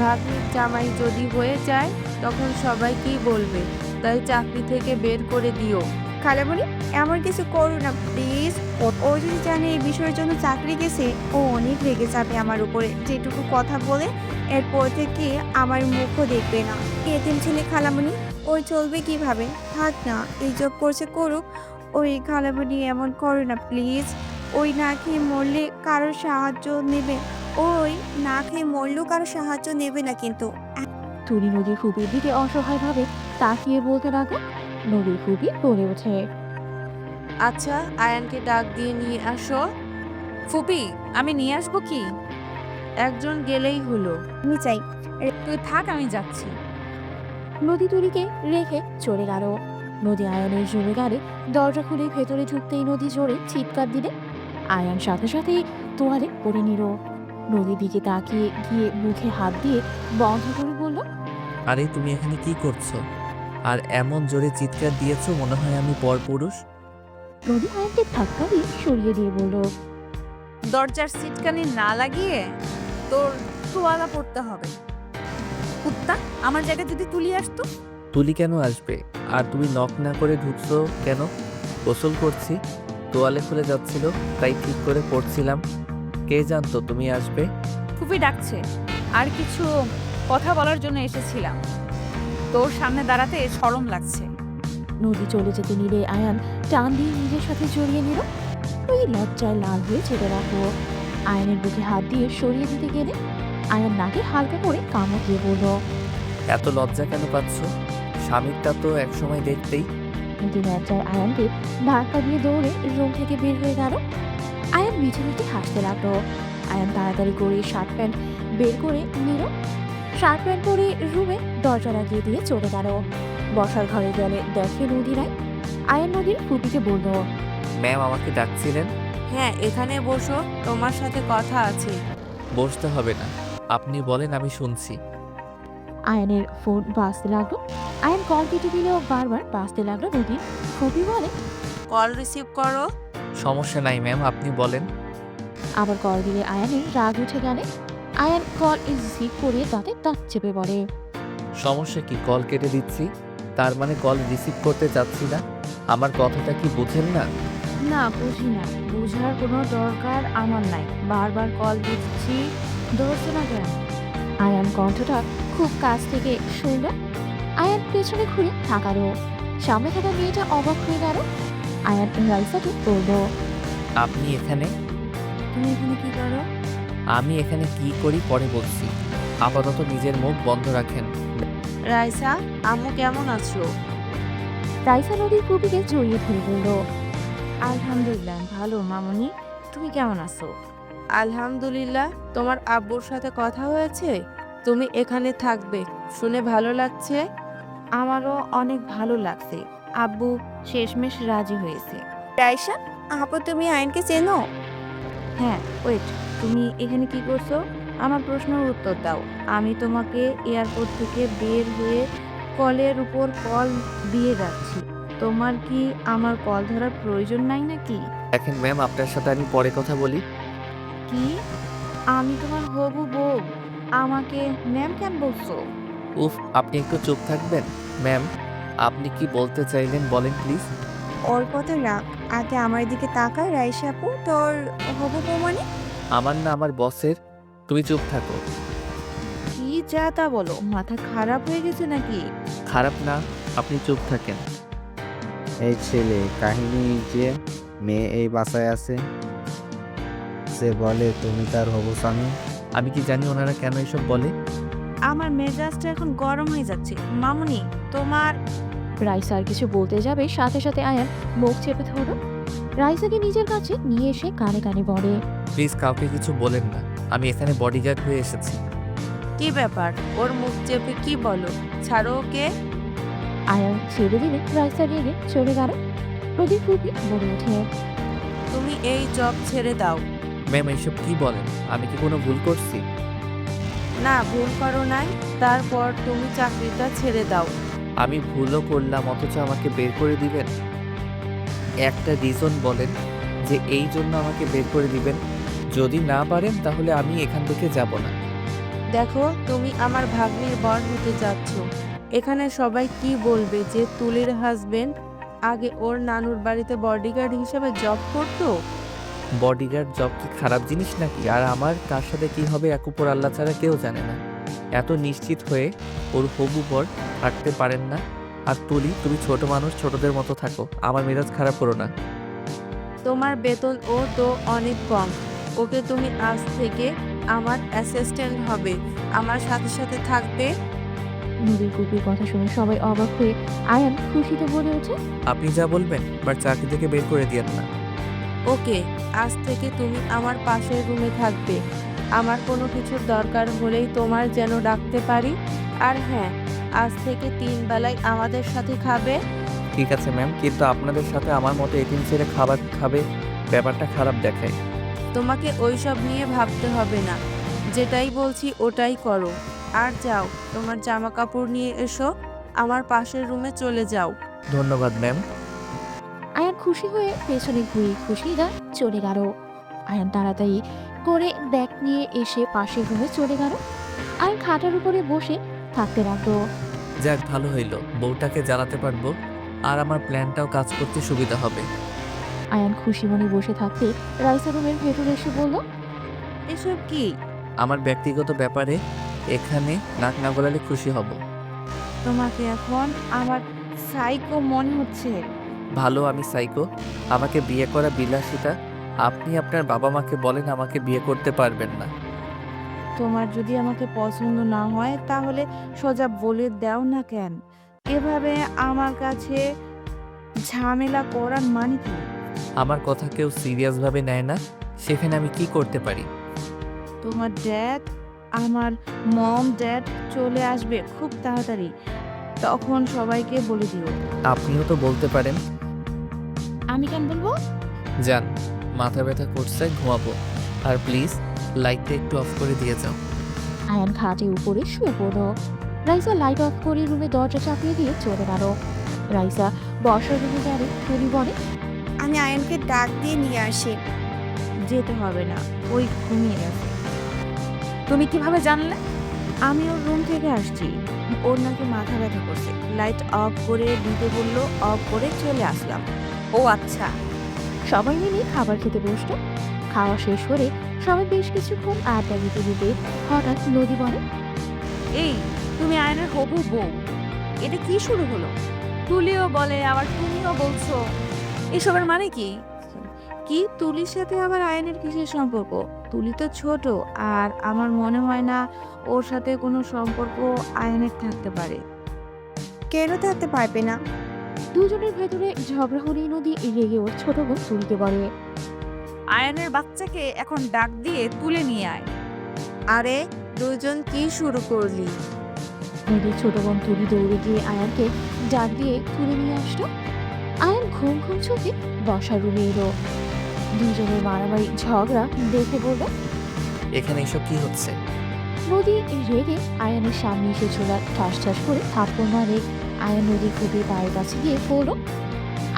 ভাগ্নির জামাই যদি হয়ে যায় তখন সবাই কি বলবে, তাই চাকরি থেকে বের করে দিও। খালামণি, এমন কিছু করো না প্লিজ। ও যদি জানে এই বিষয়ের জন্য চাকরি গেছে, ও অনেক রেগে যাবে আমার উপরে। যেটুকু কথা বলে এরপর থেকে আমার মুখও দেখবে না। এতিম ছেলে খালামণি, ওর চলবে কিভাবে? থাক না, এই জব করছে করুক, ওই খালামণি এমন করো না প্লিজ। ওই না খেয়ে মরলে কারো সাহায্য নেবে, ওই না খেয়ে মরলেও কারো সাহায্য নেবে না কিন্তু। তুলি নদীর ফুপির দিকে অসহায়ভাবে তাকিয়ে বলতে লাগলো। নদীর ফুপি বলে ওঠে, আচ্ছা, আয়ানকে ডাক দিয়ে নিয়ে আসো। ফুপি, আমি নিয়ে আসবো কি? একজন গেলেই হলো। আমি চাই। তুই থাক, আমি যাচ্ছি। নদী তুলিকে রেখে চলে গেল। নদী আয়নের জমে গেলে দরজা খুলে ভেতরে ঢুকতেই নদী জোরে চিৎকার দিলে। আয়ান সাথে সাথেই তোয়ালে পরে নিল। নদীর দিকে তাকিয়ে গিয়ে মুখে হাত দিয়ে বন্ধ করে বলল, আরে তুমি এখানে কি করছো? আর এমন জোরে চিৎকার দিয়েছো মনে হয় আমি পরপুরুষ। নদী আয়ানকে ধাক্কা দিয়ে সরিয়ে দিয়ে বলল, দরজার সিটকানি না লাগিয়ে তোর তোয়ালা পড়তে হবে। কুত্তা, আমার জায়গায় যদি তুলি আসতো। তুলি কেন আসবে? আর তুমি নক না করে ঢুকছো কেন? গোসল করছি, তোয়ালে খুলে যাচ্ছিল, তাই ঠিক করে পড়ছিলাম। কে জানতো তুমি আসবে? ফুপি ডাকছে, আর কিছু কথা বলার জন্য এসেছিলাম। তোর সামনে দাঁড়াতে শরম লাগছে। নদী চলে যেতে নিলে আয়ান টান দিয়ে নিজের সাথে জড়িয়ে নিল। ওই লজ্জায় লাল হয়ে চেপে রাখলো। আয়ানের বুকে হাত দিয়ে সরিয়ে দিতে গেলে আয়ান নাকে হালকা করে কামড় দিয়ে বলল, এত লজ্জা কেন পাচ্ছ? স্বামীরটা তো একসময় দেখতেই। নদী লজ্জায় আয়ানকে ধাক্কা দিয়ে দৌড়ে রুম থেকে বের হয়ে গেল। আয়ান মিঠে মিঠে হাসতে লাগলো। আয়ান তাড়াতাড়ি করে শার্ট প্যান্ট বের করে নিল। শার্ট প্যান্ট পরে রুমে দরজা লাগিয়ে দিয়ে চলে গেল। বসার ঘরে গেলে দেখে নদী নাই। আয়ান নদীর ফুপিকে বলল, ম্যাম আমাকে ডাকছিলেন? হ্যাঁ, এখানে বসো, তোমার সাথে কথা আছে। বসতে হবে না, আপনি বলেন, আমি শুনছি। আয়ানের ফোন বাজতে লাগলো। আয়ান কল কেটে দিলেও বারবার বাজতে লাগলো। নদীর ফুপি বলে, কল রিসিভ করো। সমস্যা নাই ম্যাম, আপনি বলেন। আবার কল দিলে আয়ানের রাগ উঠে গেলে। আয়ান কল রিসিভ করে দাঁতে দাঁত চেপে বলে, সমস্যা কি? কল কেটে দিচ্ছি, তার মানে কল রিসিভ করতে চাচ্ছি না? আমার কথাটা কি বুঝেন না? না, বুঝি না। বুঝার কোনো দরকার আমার নাই। বারবার কল দিচ্ছি, ধরছে না কেন? আয়ান কণ্ঠটা খুব কাছ থেকে শুনল। আয়ান পেছনে ঘুরে তাকালো। সামনে থাকা মেয়েটা অবাক হয়ে গেল। আয়ান রাইসাকে বলল, আপনি এখানে? তুমি এখানে কি করো? আমি এখানে কি করি পরে বলছি, আপাতত নিজের মুখ বন্ধ রাখেন। রাইসা, আম্মু কেমন আছো? রাইসা নদীর ফুপিকে জড়িয়ে ধরে বলল, আলহামদুলিল্লাহ ভালো মামনি। তুমি কেমন আছো? আলহামদুলিল্লাহ। তোমার আব্বুর সাথে কথা হয়েছে? তুমি এখানে থাকবে শুনে ভালো লাগছে। আমারও অনেক ভালো লাগছে। আব্বু শেষমেশ রাজি হয়েছে। রাইসা, আপু তুমি আয়নকে চেনো? হ্যাঁ, ওয়েট, তুমি এখানে কি করছো? আমার প্রশ্নের উত্তর দাও। আমি তোমাকে এয়ারপোর্ট থেকে বের হয়ে কলের উপর কল দিয়ে যাচ্ছি। তোমার কি আমার কল ধরার প্রয়োজন নাই নাকি? দেখেন ম্যাম, আপনার সাথে আমি পরে কথা বলি। কি? আমি তোমার হবু বউ, আমাকে ম্যাম কেন বলছো? উফ, আপনি একটু চুপ থাকবেন? ম্যাম, আপনি কি বলতে চাইলেন বলেন প্লিজ। ওর কথা রাখ, আগে আমার দিকে তাকা। রাইসা আপু তোর হবু বউ মানে? আমার না আমার বসের। তুমি চুপ থাকো। কি যা তা বলো, মাথা খারাপ হয়ে গেছে নাকি? খারাপ না, আপনি চুপ থাকেন। এই ছেলে কাহিনী যে মেয়ে এই বাসায় আছে, সে বলে তুমি তার হবু স্বামী। আমি কি জানি ওনারা কেন এসব বলে। আমার মেজাজটা এখন গরম হয়ে যাচ্ছে। মামুনি, তোমার রাইসা আর কিছু বলতে যাবে, সাথে সাথে আয়ান মুখ চেপে ধরল। রাইসাকে নিজের কাছে নিয়ে এসে কানে কানে বলে, প্লিজ কাউকে কিছু বলেন না, আমি এখানে বডিগার্ড হয়ে এসেছি। কি ব্যাপার? ওর মুখ চেপে কি বলো? ছাড়ো ওকে। আয়ান ছেড়ে দিলে রাইসা রেগে চলে গেল। নদীর ফুপি বলে ওঠে, তুমি এই জব ছেড়ে দাও। ম্যাম এইসব কি বলেন? আমি কি কোনো ভুল করছি? না, ভুল করো নাই। তারপর তুমি চাকরিটা ছেড়ে দাও। আমি ভুলও করলাম অথচ আমাকে বের করে দিবেন? একটা রিজন বলেন যে এই জন্য আমাকে বের করে দিবেন। যদি না পারেন তাহলে আমি এখান থেকে যাব না। দেখো, তুমি আমার ভাগ্নির বর হতে যাচ্ছ। এখানে সবাই কি বলবে যে তুলির হাজবেন্ড আগে ওর নানুর বাড়িতে বডিগার্ড হিসেবে জব করতো। বডিগার্ড জব কি খারাপ জিনিস নাকি? আর আমার কার সাথে কি হবে এক উপর আল্লাহ ছাড়া কেউ জানে না। এত নিশ্চিত হয়ে ওর হবু বর থাকতে পারেন না? আর তুলি, তুমি ছোট মানুষ, ছোটদের মতো থাকো, আমার মেজাজ খারাপ করো না। তোমার বেতন ও তো অনেক কম। ওকে তুমি আজ থেকে আমার অ্যাসিস্ট্যান্ট হবে, আমার সাথে সাথে থাকবে। নদীর ফুপির কথা শুনে সবাই অবাক হয়ে আয়ান খুশিতে বলে ওঠে। আপনি যা বলবেন, বাট চাকরি থেকে বের করে দিয়েন না। ওকে, আজ থেকে তুমি আমার পাশের রুমে থাকবে। আমার কোনো কিছুর দরকার হলেই তোমার যেন ডাকতে পারি। আর হ্যাঁ, আজ থেকে 3 বেলায় আমাদের সাথে খাবে। ঠিক আছে ম্যাম, কিন্তু আপনাদের সাথে আমার মতো এতিম ছেড়ে খাবার খাবে, ব্যাপারটা খারাপ দেখায়। তোমাকে ওইসব নিয়ে ভাবতে হবে না, যেটাই বলছি ওটাই করো। আর যাও, তোমার জামা কাপড় নিয়ে এসো, আমার পাশের রুমে চলে যাও। ধন্যবাদ ম্যাম। আয়ান খুশি হয়ে পেছনে ঘুরে খুশিরা চলে গেল। আয়ান তাড়াতাড়ি করে ব্যাগ নিয়ে এসে পাশের রুমে চলে গেল। আয়ান খাটার উপরে বসে থাকতে লাগলো। যাক, ভালো হইলো, বউটাকে জ্বালাতে পারবো, আর আমার প্ল্যানটাও কাজ করতে সুবিধা হবে। আয়ান খুশি মনে বসে থাকতে রাইসা রুমের ভেতরে এসে বলল, এসব কি? আমার ব্যক্তিগত ব্যাপারে এখানে নাক না গলালে খুশি হব। তোমাকে এখন আমার সাইকো মনে হচ্ছে। ভালো, আমি সাইকো? আমাকে বিয়ে করা বিলাসিতা? আপনি আপনার বাবা মাকে বলেন আমাকে বিয়ে করতে পারবেন না। তোমার যদি আমাকে পছন্দ না হয় তাহলে সোজা বলে দাও না কেন? এভাবে আমার কাছে ঝামেলা করার মানে কি? আমার কথা কেউ সিরিয়াসভাবে নেয় না, সেখানে আমি কি করতে পারি? তোমার ড্যাড, আমার মম ড্যাড চলে আসবে খুব তাড়াতাড়ি, তখন সবাইকে বলে দিও। আপনিও তো বলতে পারেন। আমি কেন বলবো? যান, মাথা ব্যথা করছে, ঘুমাবো। আর প্লিজ লাইটটা একটু অফ করে দিয়ে যাও। আয়ান খাটের উপরে শুয়ে পড়ল। রাইসা লাইট অফ করে রুমে দরজা চাপিয়ে দিয়ে চলে গেল। রাইসা বসার রুমে গেলে তুলি বলে, আমি আয়নকে ডাক দিয়ে নিয়ে আসি। যেতে হবে না, ওই ঘুমিয়ে গেছে। তুমি কিভাবে জানলে? আমি ওর রুম থেকে আসছি, ওর নাকি মাথা ব্যথা করছে, লাইট অফ করে দিতে বললো, অফ করে চলে আসলাম। ও আচ্ছা। সবাই মিলে খাবার খেতে বসলো। খাওয়া শেষ করে সবাই বেশ কিছুক্ষণ আড্ডা দিতে দিতে হঠাৎ নদী বলে, এই তুমি আয়নের হবু বউ, এটা কি শুরু হলো? তুলিও বলে আবার তুমিও বলছো, এসবের মানে কি? কি তুলির সাথে আবার আয়নের কিসের সম্পর্ক? তুলি তো ছোট, আর আমার মনে হয় না ওর সাথে কোনো সম্পর্ক আয়নের থাকতে পারে। কেন থাকতে পারবে না? দুজনের ভেতরে ঝগড়া হলেই নদী রেগে ওর ছোট বোন তুলিকে বলে, আয়নের বাচ্চাকে এখন ডাক দিয়ে তুলে নিয়ে আয়। আরে দুজন কি শুরু করলি? নদীর ছোট বোন তুলি দৌড়ে গিয়ে আয়ানকে ডাক দিয়ে তুলে নিয়ে আসলো। আয়ান ঘুম ঘুম চোখে বসার রুমে এলো। দুজনের মারামারি ঝগড়া দেখে বলল, এখানে এসব কি হচ্ছে? নদী রেগে আয়ানের সামনে এসে ছোলা ঠাস ঠাস করে থাপ্পড় মারে। আয়ান নদীর ফুপির পায়ের কাছে গিয়ে পড়ল।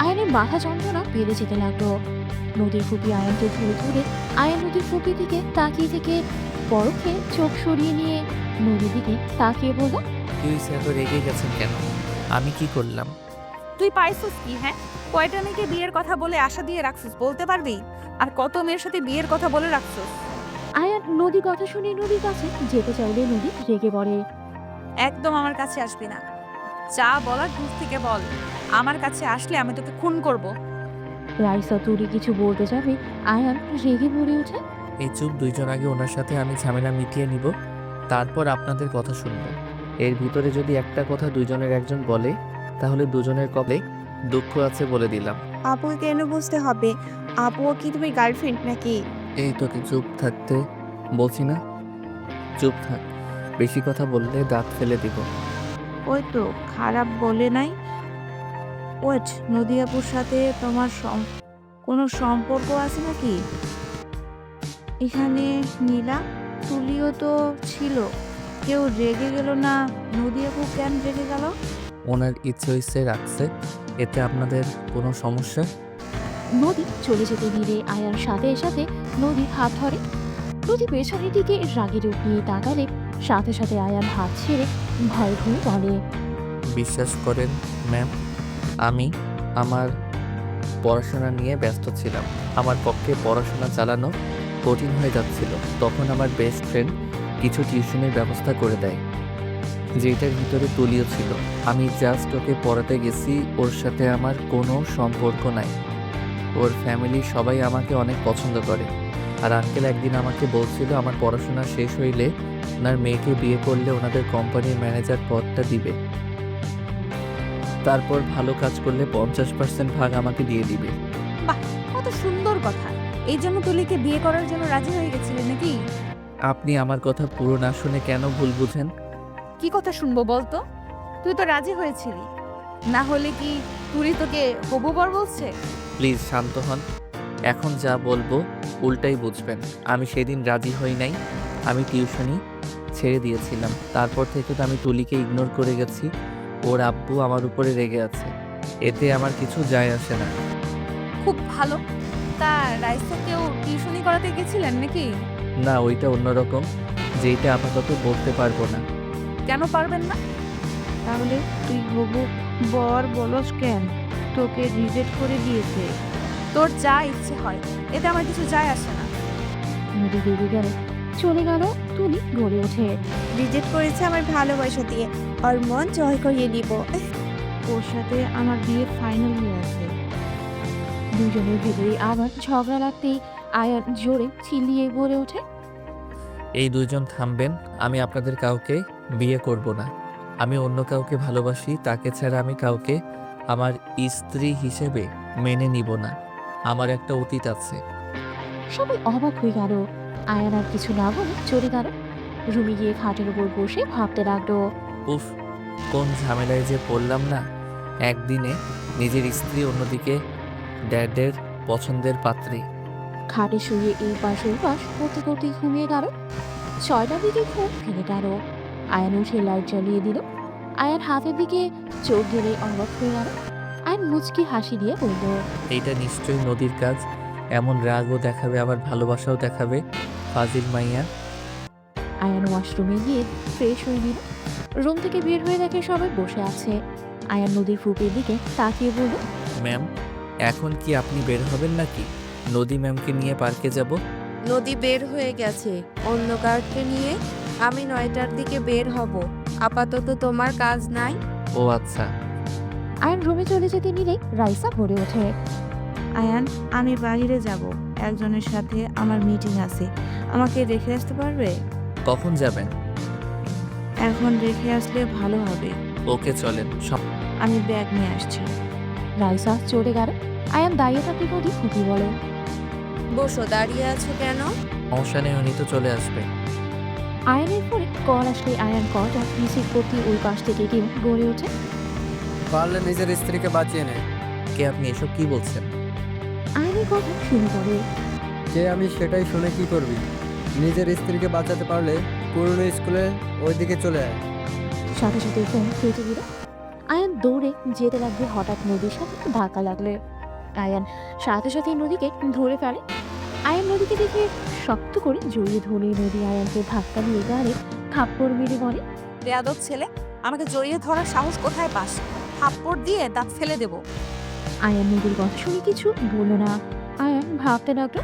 আয়ানের মাথা যন্ত্রণা বেড়ে যেতে লাগলো। নদীর ফুপি আয়ানকে ধরে ধরে আয়ান নদীর ফুপির দিকে তাকিয়ে থেকে পরক্ষে চোখ সরিয়ে নিয়ে নদীর দিকে তাকিয়ে বলল, কি হয়েছে, এত রেগে গেছেন কেন? আমি কি করলাম? তুই পাইছিস কি? হ্যাঁ, কয়টা মেয়েকে বিয়ের কথা বলে আশা দিয়ে রাখছিস বলতে পারবি? আর কত মেয়ের সাথে বিয়ের কথা বলে রাখছিস? আয়ান নদীর কথা শুনে নদীর কাছে যেতে চাইলে নদী রেগে পড়ে। একদম আমার কাছে আসবি না, যা বলার দূর থেকে বল। আমার কাছে আসলে আমি তোকে খুন করব। রাইসা তুলি কিছু বলতে যাবে, আয়ান রেগে পড়ে ওঠে। এই চুপ, দুইজন আগে ওনার সাথে আমি ঝামেলা মিটিয়ে নিব, তারপর আপনাদের কথা শুনবো। এর ভিতরে যদি একটা কথা দুইজনের একজন বলে, তাহলে দুজনের কবে দুঃখ আছে বলে দিলাম। আপুকে কেন বুঝতে হবে? আপুও কি তুমি গার্লফ্রেন্ড নাকি? এই তোকে চুপ থাকতে বলছি না, চুপ থাক। বেশি কথা বললে দাঁত ফেলে দিব। ওই তো খারাপ বলে নাই। ওয়েট, নদী আপুর সাথে তোমার কোনো সম্পর্ক আছে নাকি? এখানে নীলা, তুলিও তো ছিল, কেউ রেগে গেল না? নদী আপু কেন রেগে গেল? ওনার ইচ্ছে হয়েছে রাখছে, এতে আপনাদের কোনো সমস্যা? নদী চলে যেতে দিলে আয়ান সাথে সাথে নদীর হাত ধরে। নদী পেছনের দিকে রাগের উঠিয়ে তাকালে সাথে সাথে আয়ান হাত ছেড়ে ভয় ভয়ে বলে, বিশ্বাস করেন ম্যাম, আমি আমার পড়াশোনা নিয়ে ব্যস্ত ছিলাম। আমার পক্ষে পড়াশোনা চালানো কঠিন হয়ে যাচ্ছিল। তখন আমার বেস্ট ফ্রেন্ড কিছু টিউশনের ব্যবস্থা করে দেয়। যেটার ভিতরে তুলিও ছিল। আমি জাস্ট ওকে পড়াতে গেছি, ওর সাথে আমার কোনো সম্পর্ক নাই। ওর ফ্যামিলি সবাই আমাকে অনেক পছন্দ করে। আর আঙ্কেল একদিন আমাকে বলছিল আমার পড়াশোনা শেষ হইলে ওনার মেয়েকে বিয়ে করলে ওনাদের কোম্পানির ম্যানেজার পদটা দিবে, তারপর ভালো কাজ করলে 50% ভাগ আমাকে দিয়ে দিবে। বাহ, কত সুন্দর কথা। এই জন্য তুলিকে বিয়ে করার জন্য রাজি হয়ে গেছিলেন নাকি? আপনি আমার কথা পুরো না শুনে কেন ভুল বুঝেন? কি কথা শুনবো বলতো? তুই তো রাজি হয়েছিলি, না হলে কি তুলি তোকে হবু বর বলছে? প্লিজ শান্ত হন। এখন যা বলবো উল্টাই বুঝবেন। আমি সেদিন রাজি হই নাই। আমি টিউশনি ছেড়ে দিয়েছিলাম। তারপর থেকে তো আমি তুলিকে ইগনোর করে গেছি। ওর আব্বু আমার উপরে রেগে আছে, এতে আমার কিছু যায় আসে না। খুব ভালো। তা রাইসাকেও টিউশনি করাতে গেছিলেন নাকি? না, ওইটা অন্যরকম, যেইটা আপাতত বলতে পারবো না। কেন পারবেন না? তাহলে তুই হবু বর বলস কেন? তোকে রিজেক্ট করে দিয়েছে। তোর যা ইচ্ছে হয়, এতে আমার কিছু যায় আসে না। নদী বেরিয়ে গেল, চলে গেল। তুলি গড়ে ওঠে। রিজেক্ট করেছে আমার ভালোবাসা দিয়ে, ওর মন জয় করিয়ে নিব। ওর সাথে আমার বিয়ে ফাইনাল হয়ে আছে। দুজনের ভেতরে আবার ঝগড়া লাগতেই আয়ান জোরে চিল্লিয়ে বলে ওঠে, এই দুইজন থামবেন। আমি আপনাদের কাউকে বিয়ে করব না। আমি অন্য কাউকে ভালোবাসি, তাকে ছাড়া আমি কাউকে আমার স্ত্রী হিসেবে মেনে নিব না। আমার একটা অতীত আছে। সবাই অবাক হয়ে গেল। আয়ান আর কিছু না বলে চলে গেল। রুমে গিয়ে খাটের উপর বসে ভাবতে লাগলো। উফ, কোন ঝামেলায় যে পড়লাম না। একদিনে নিজের স্ত্রী, অন্যদিকে ড্যাডের পছন্দের পাত্রী। খাটে শুয়ে এই পাশ ওই পাশ করতে করতে ঘুমিয়ে গেল। 6টার দিকে ঘুম ভেঙে গেল। আয়ান উঠে লাইট জ্বালিয়ে দিল। আয়ান হাতের দিকে চোখ গেলে অবাক হয়ে গেল। আয়ান মুচকি হাসি দিয়ে বলল, এইটা নিশ্চয়ই নদীর কাজ। এমন রাগও দেখাবে, আবার ভালোবাসাও দেখাবে। ফাজিল মাইয়া। আয়ান ওয়াশরুমে গিয়ে ফ্রেশ হয়ে দিল। রুম থেকে বের হয়ে দেখে সবাই বসে আছে। আয়ান নদীর ফুপের দিকে তাকিয়ে বলল, ম্যাম, এখন কি আপনি বের হবেন নাকি? নদী ম্যামকে নিয়ে পার্কে যাব। নদী বের হয়ে গেছে অন্য কাউকে নিয়ে। আমি 9টার দিকে বের হব। আপাতত তোমার কাজ নাই? ও আচ্ছা। আয়ান রুমে চলে যেতে নিলেই রাইসা ভরে ওঠে। আয়ান, আমি বাইরে যাব, একজনের সাথে আমার মিটিং আছে। আমাকে রেখে আসতে পারবে? কখন যাবেন? এখন রেখে আসলে ভালো হবে। ওকে চলেন। আমি ব্যাগ নিয়ে আসছি। রাইসা চলে গেল। আয়ান দাঁড়িয়ে থাকতে নদী ফুপি বলে, বসো, দাঁড়িয়ে আছো কেন? সমস্যা নেই, উনি তো চলে আসবে। আয়ানের পরে কল আসলে আয়ান কলটা রিসিভ করতে ওই পাশ থেকে কেউ বলে ওঠে, পারলে নিজের স্ত্রীকে বাঁচিয়ে নে। কে আপনি? এসব কি বলছেন? আয়ানের কথা শুনে পড়ে। যে আমি সেটাই শুনে কি করবি? নিজের স্ত্রীকে বাঁচাতে পারলে পুরনো স্কুলে ওইদিকে চলে আয়। সাথে সাথে ফোন কেটে দিল। আয়ান দৌড়ে যেতে লাগবে, হঠাৎ নদীর সাথে ধাক্কা লাগলে আয়ান সাথে সাথে নদীকে ধরে ফেলে। আয়ান নদীকে দেখে শক্ত করে জড়িয়ে ধরে নদী আয়ানকে ধাক্কা দিয়ে গাড়ে থাপ্পড় মেরে বলে, বেয়াদব ছেলে, আমাকে জড়িয়ে ধরার সাহস কোথায় পাস? থাপ্পড় দিয়ে দাঁত ফেলে দেব। আয়ান নদীর কথা শুনে কিছু বলল না। আয়ান ভাবতে লাগলো,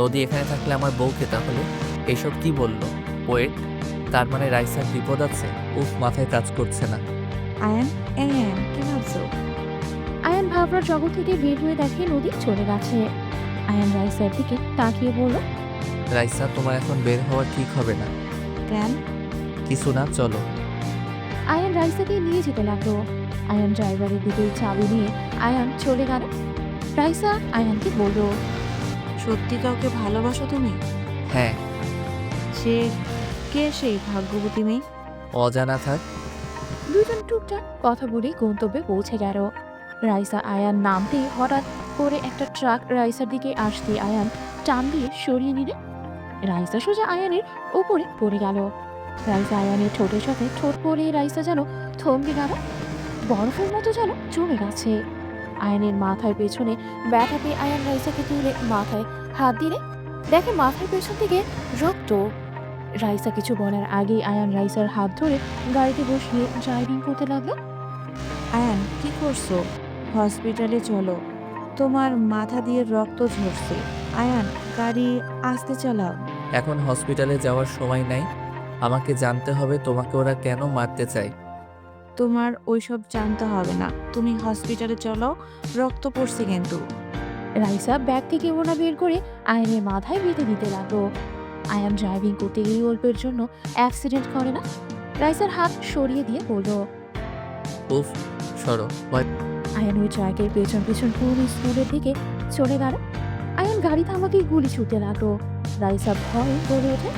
নদী এখানে থাকলে আমার বউকে, তাহলে এসব কি বললো? ওয়েট, তার মানে রাইসার বিপদ আছে? উফ, মাথায় কাজ করছে না। আয়ান, কি ভাবছো? আয়ান ভাবনার জগৎ থেকে বের হয়ে দেখে নদী চলে গেছে। আয়ান রাইসার দিকে তাকিয়ে বলল, রাইসা, তোমার এখন বের হওয়া ঠিক হবে না। কেন? কিছু না, চলো। আয়ান রাইসাকে নিয়ে যেতে লাগলো। আয়ান ড্রাইভারের দিকে চাবি নিয়ে আয়ান চলে গেল। রাইসা আয়ানকে বলল, সত্যি কাউকে ভালোবাসো তুমি? হ্যাঁ। সে কে সেই ভাগ্যবতী মেয়ে? অজানা থাক। দুজন টুকটাক কথা বলে গন্তব্যে পৌঁছে গেল। রাইসা আয়ান নামতে হঠাৎ করে একটা ট্রাক রাইসার দিকে আসতে আয়ান টান দিয়ে সরিয়ে নিলে রাইসা সোজা আয়ানের উপরে পড়ে গেল। রাইসা আয়ানের ঠোঁটের সাথে ঠোঁট পড়ে রাইসা যেন থমকে গেল, বরফের মতো যেন জমে গেছে। আয়ানের মাথার পেছনে ব্যথা পেয়ে আয়ান রাইসাকে তুলে মাথায় হাত দিলে দেখে মাথার পেছন থেকে রক্ত। রাইসা কিছু বলার আগেই আয়ান রাইসার হাত ধরে গাড়িতে বসিয়ে ড্রাইভিং করতে লাগলো। আয়ান, কি করছো? হসপিটালে চলো, তোমার মাথা দিয়ে রক্ত ঝরছে। আয়ান, গাড়ি আস্তে চালাও। এখন হসপিটালে যাওয়ার সময় নাই। আমাকে জানতে হবে তোমাকে ওরা কেন মারতে চায়। তোমার ওইসব জানতে হবে না, তুমি হসপিটালে চলো, রক্ত পড়ছে কিন্তু। রাইসা ব্যাগ থেকে ওনা বের করে আয়নের মাথায় বেঁধে দিতে লাগলো। আয়ান ড্রাইভিং করতে গিয়ে অল্পের জন্য অ্যাক্সিডেন্ট করে না। রাইসার হাত সরিয়ে দিয়ে বলল। উফ, সরো। আয়ান ওই ট্রাকের পেছন পেছন পুরো স্কুলের দিকে চলে গেল। আয়ান গাড়ি থামাকে গুলি ছুটতে লাগলো। রাইসা ভয়ে বলে ওঠে,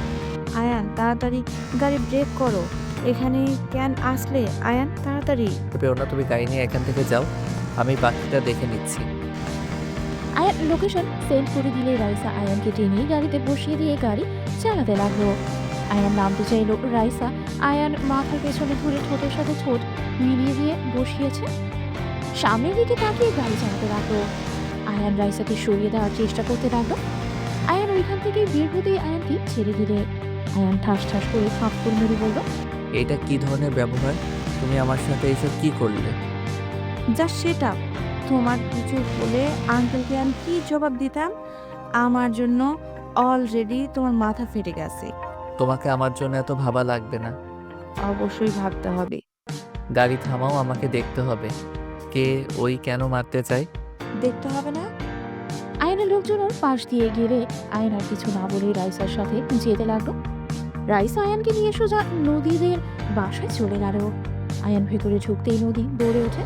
আয়ান তাড়াতাড়ি গাড়ি ব্রেক করো, এখানে কেন আসলে? আয়ান তাড়াতাড়ি। পেও না, তুমি গাড়ি নিয়ে এখান থেকে যাও, আমি বাকিটা দেখে নিচ্ছি। আয়ান লোকেশন সেন্ড করে দিলে রাইসা আয়ানকে টেনে গাড়িতে বসিয়ে দিয়ে গাড়ি চালাতে লাগলো। আয়ান নামতে চাইলো, রাইসা আয়ান মাথার পেছনে ধরে ঠোঁটের সাথে ঠোঁট মিলিয়ে দিয়ে বসিয়েছে। সামনের দিকে তাকিয়ে গাড়ি চালাতে লাগলো। আয়ান রাইসাকে সরিয়ে দেওয়ার চেষ্টা করতে লাগলো। আয়ান ওইখান থেকে বের হতেই আয়ানকে ছেড়ে দিলে। আয়ান ঠাস ঠাস করে থাপ্পড় মেরে বলল, এটা কি ধরনের ব্যবহার? তুমি আমার সাথে এইসব কি করলে? যা সেটা, তোমার কিছু বলে আঙ্কেলকে আমি কি জবাব দিতাম? আমার জন্য অলরেডি তোমার মাথা ফেটে গেছে। তোমাকে আমার জন্য এত ভাবা লাগবে না। অবশ্যই ভাবতে হবে। গাড়ি থামাও, আমাকে দেখতে হবে কে ওই কেন মারতে চায়। দেখতে হবে না? আয়নের লোকজন ওর পাশ দিয়ে গেলে আয়ন আর কিছু না বলে রাইসার সাথে যেতে লাগলো। রাইসা আয়ানকে নিয়ে সোজা নদীদের বাসায় চলে গেল। আয়ান ভেতরে ঢুকতেই নদী দৌড়ে ওঠে।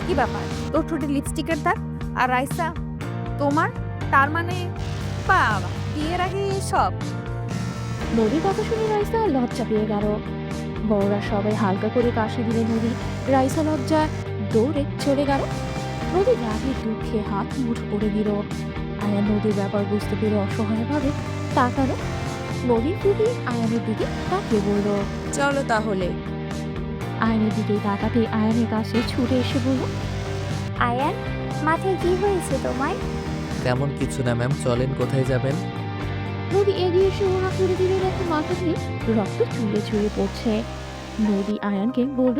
কি ব্যাপার, তোর ঠোঁটে লিপস্টিকের দাগ আর রাইসা তোমার? তার মানে বাবা, বিয়ের আগে এসব? নদীর কথা শুনে রাইসা লজ্জা পেয়ে গেল। বড়রা সবাই হালকা করে কাশি দিলে নদী রাইসা লজ্জা দৌড়ে চলে গেল। নদী রাগের দুঃখে হাত মুঠো করে দিল। আয়ান নদীর ব্যাপার বুঝতে পেরে অসহায়ভাবে তাকালো। নদীর দিকে আয়ানের দিকে তাকিয়ে বলল, চলো তাহলে। আয়নের দিকে তাকাতে আয়ানের কাছে ছুটে এসে বলল, আয়ান, মাথায় কি হয়েছে তোমার? তেমন কিছু না ম্যাম, চলেন। কোথায় যাবেন? নদী এগিয়ে এসে ওরা করে দিলে দেখে মাথা দিয়ে রক্ত চুইয়ে চুইয়ে পড়ছে। নদী আয়ানকে বলল,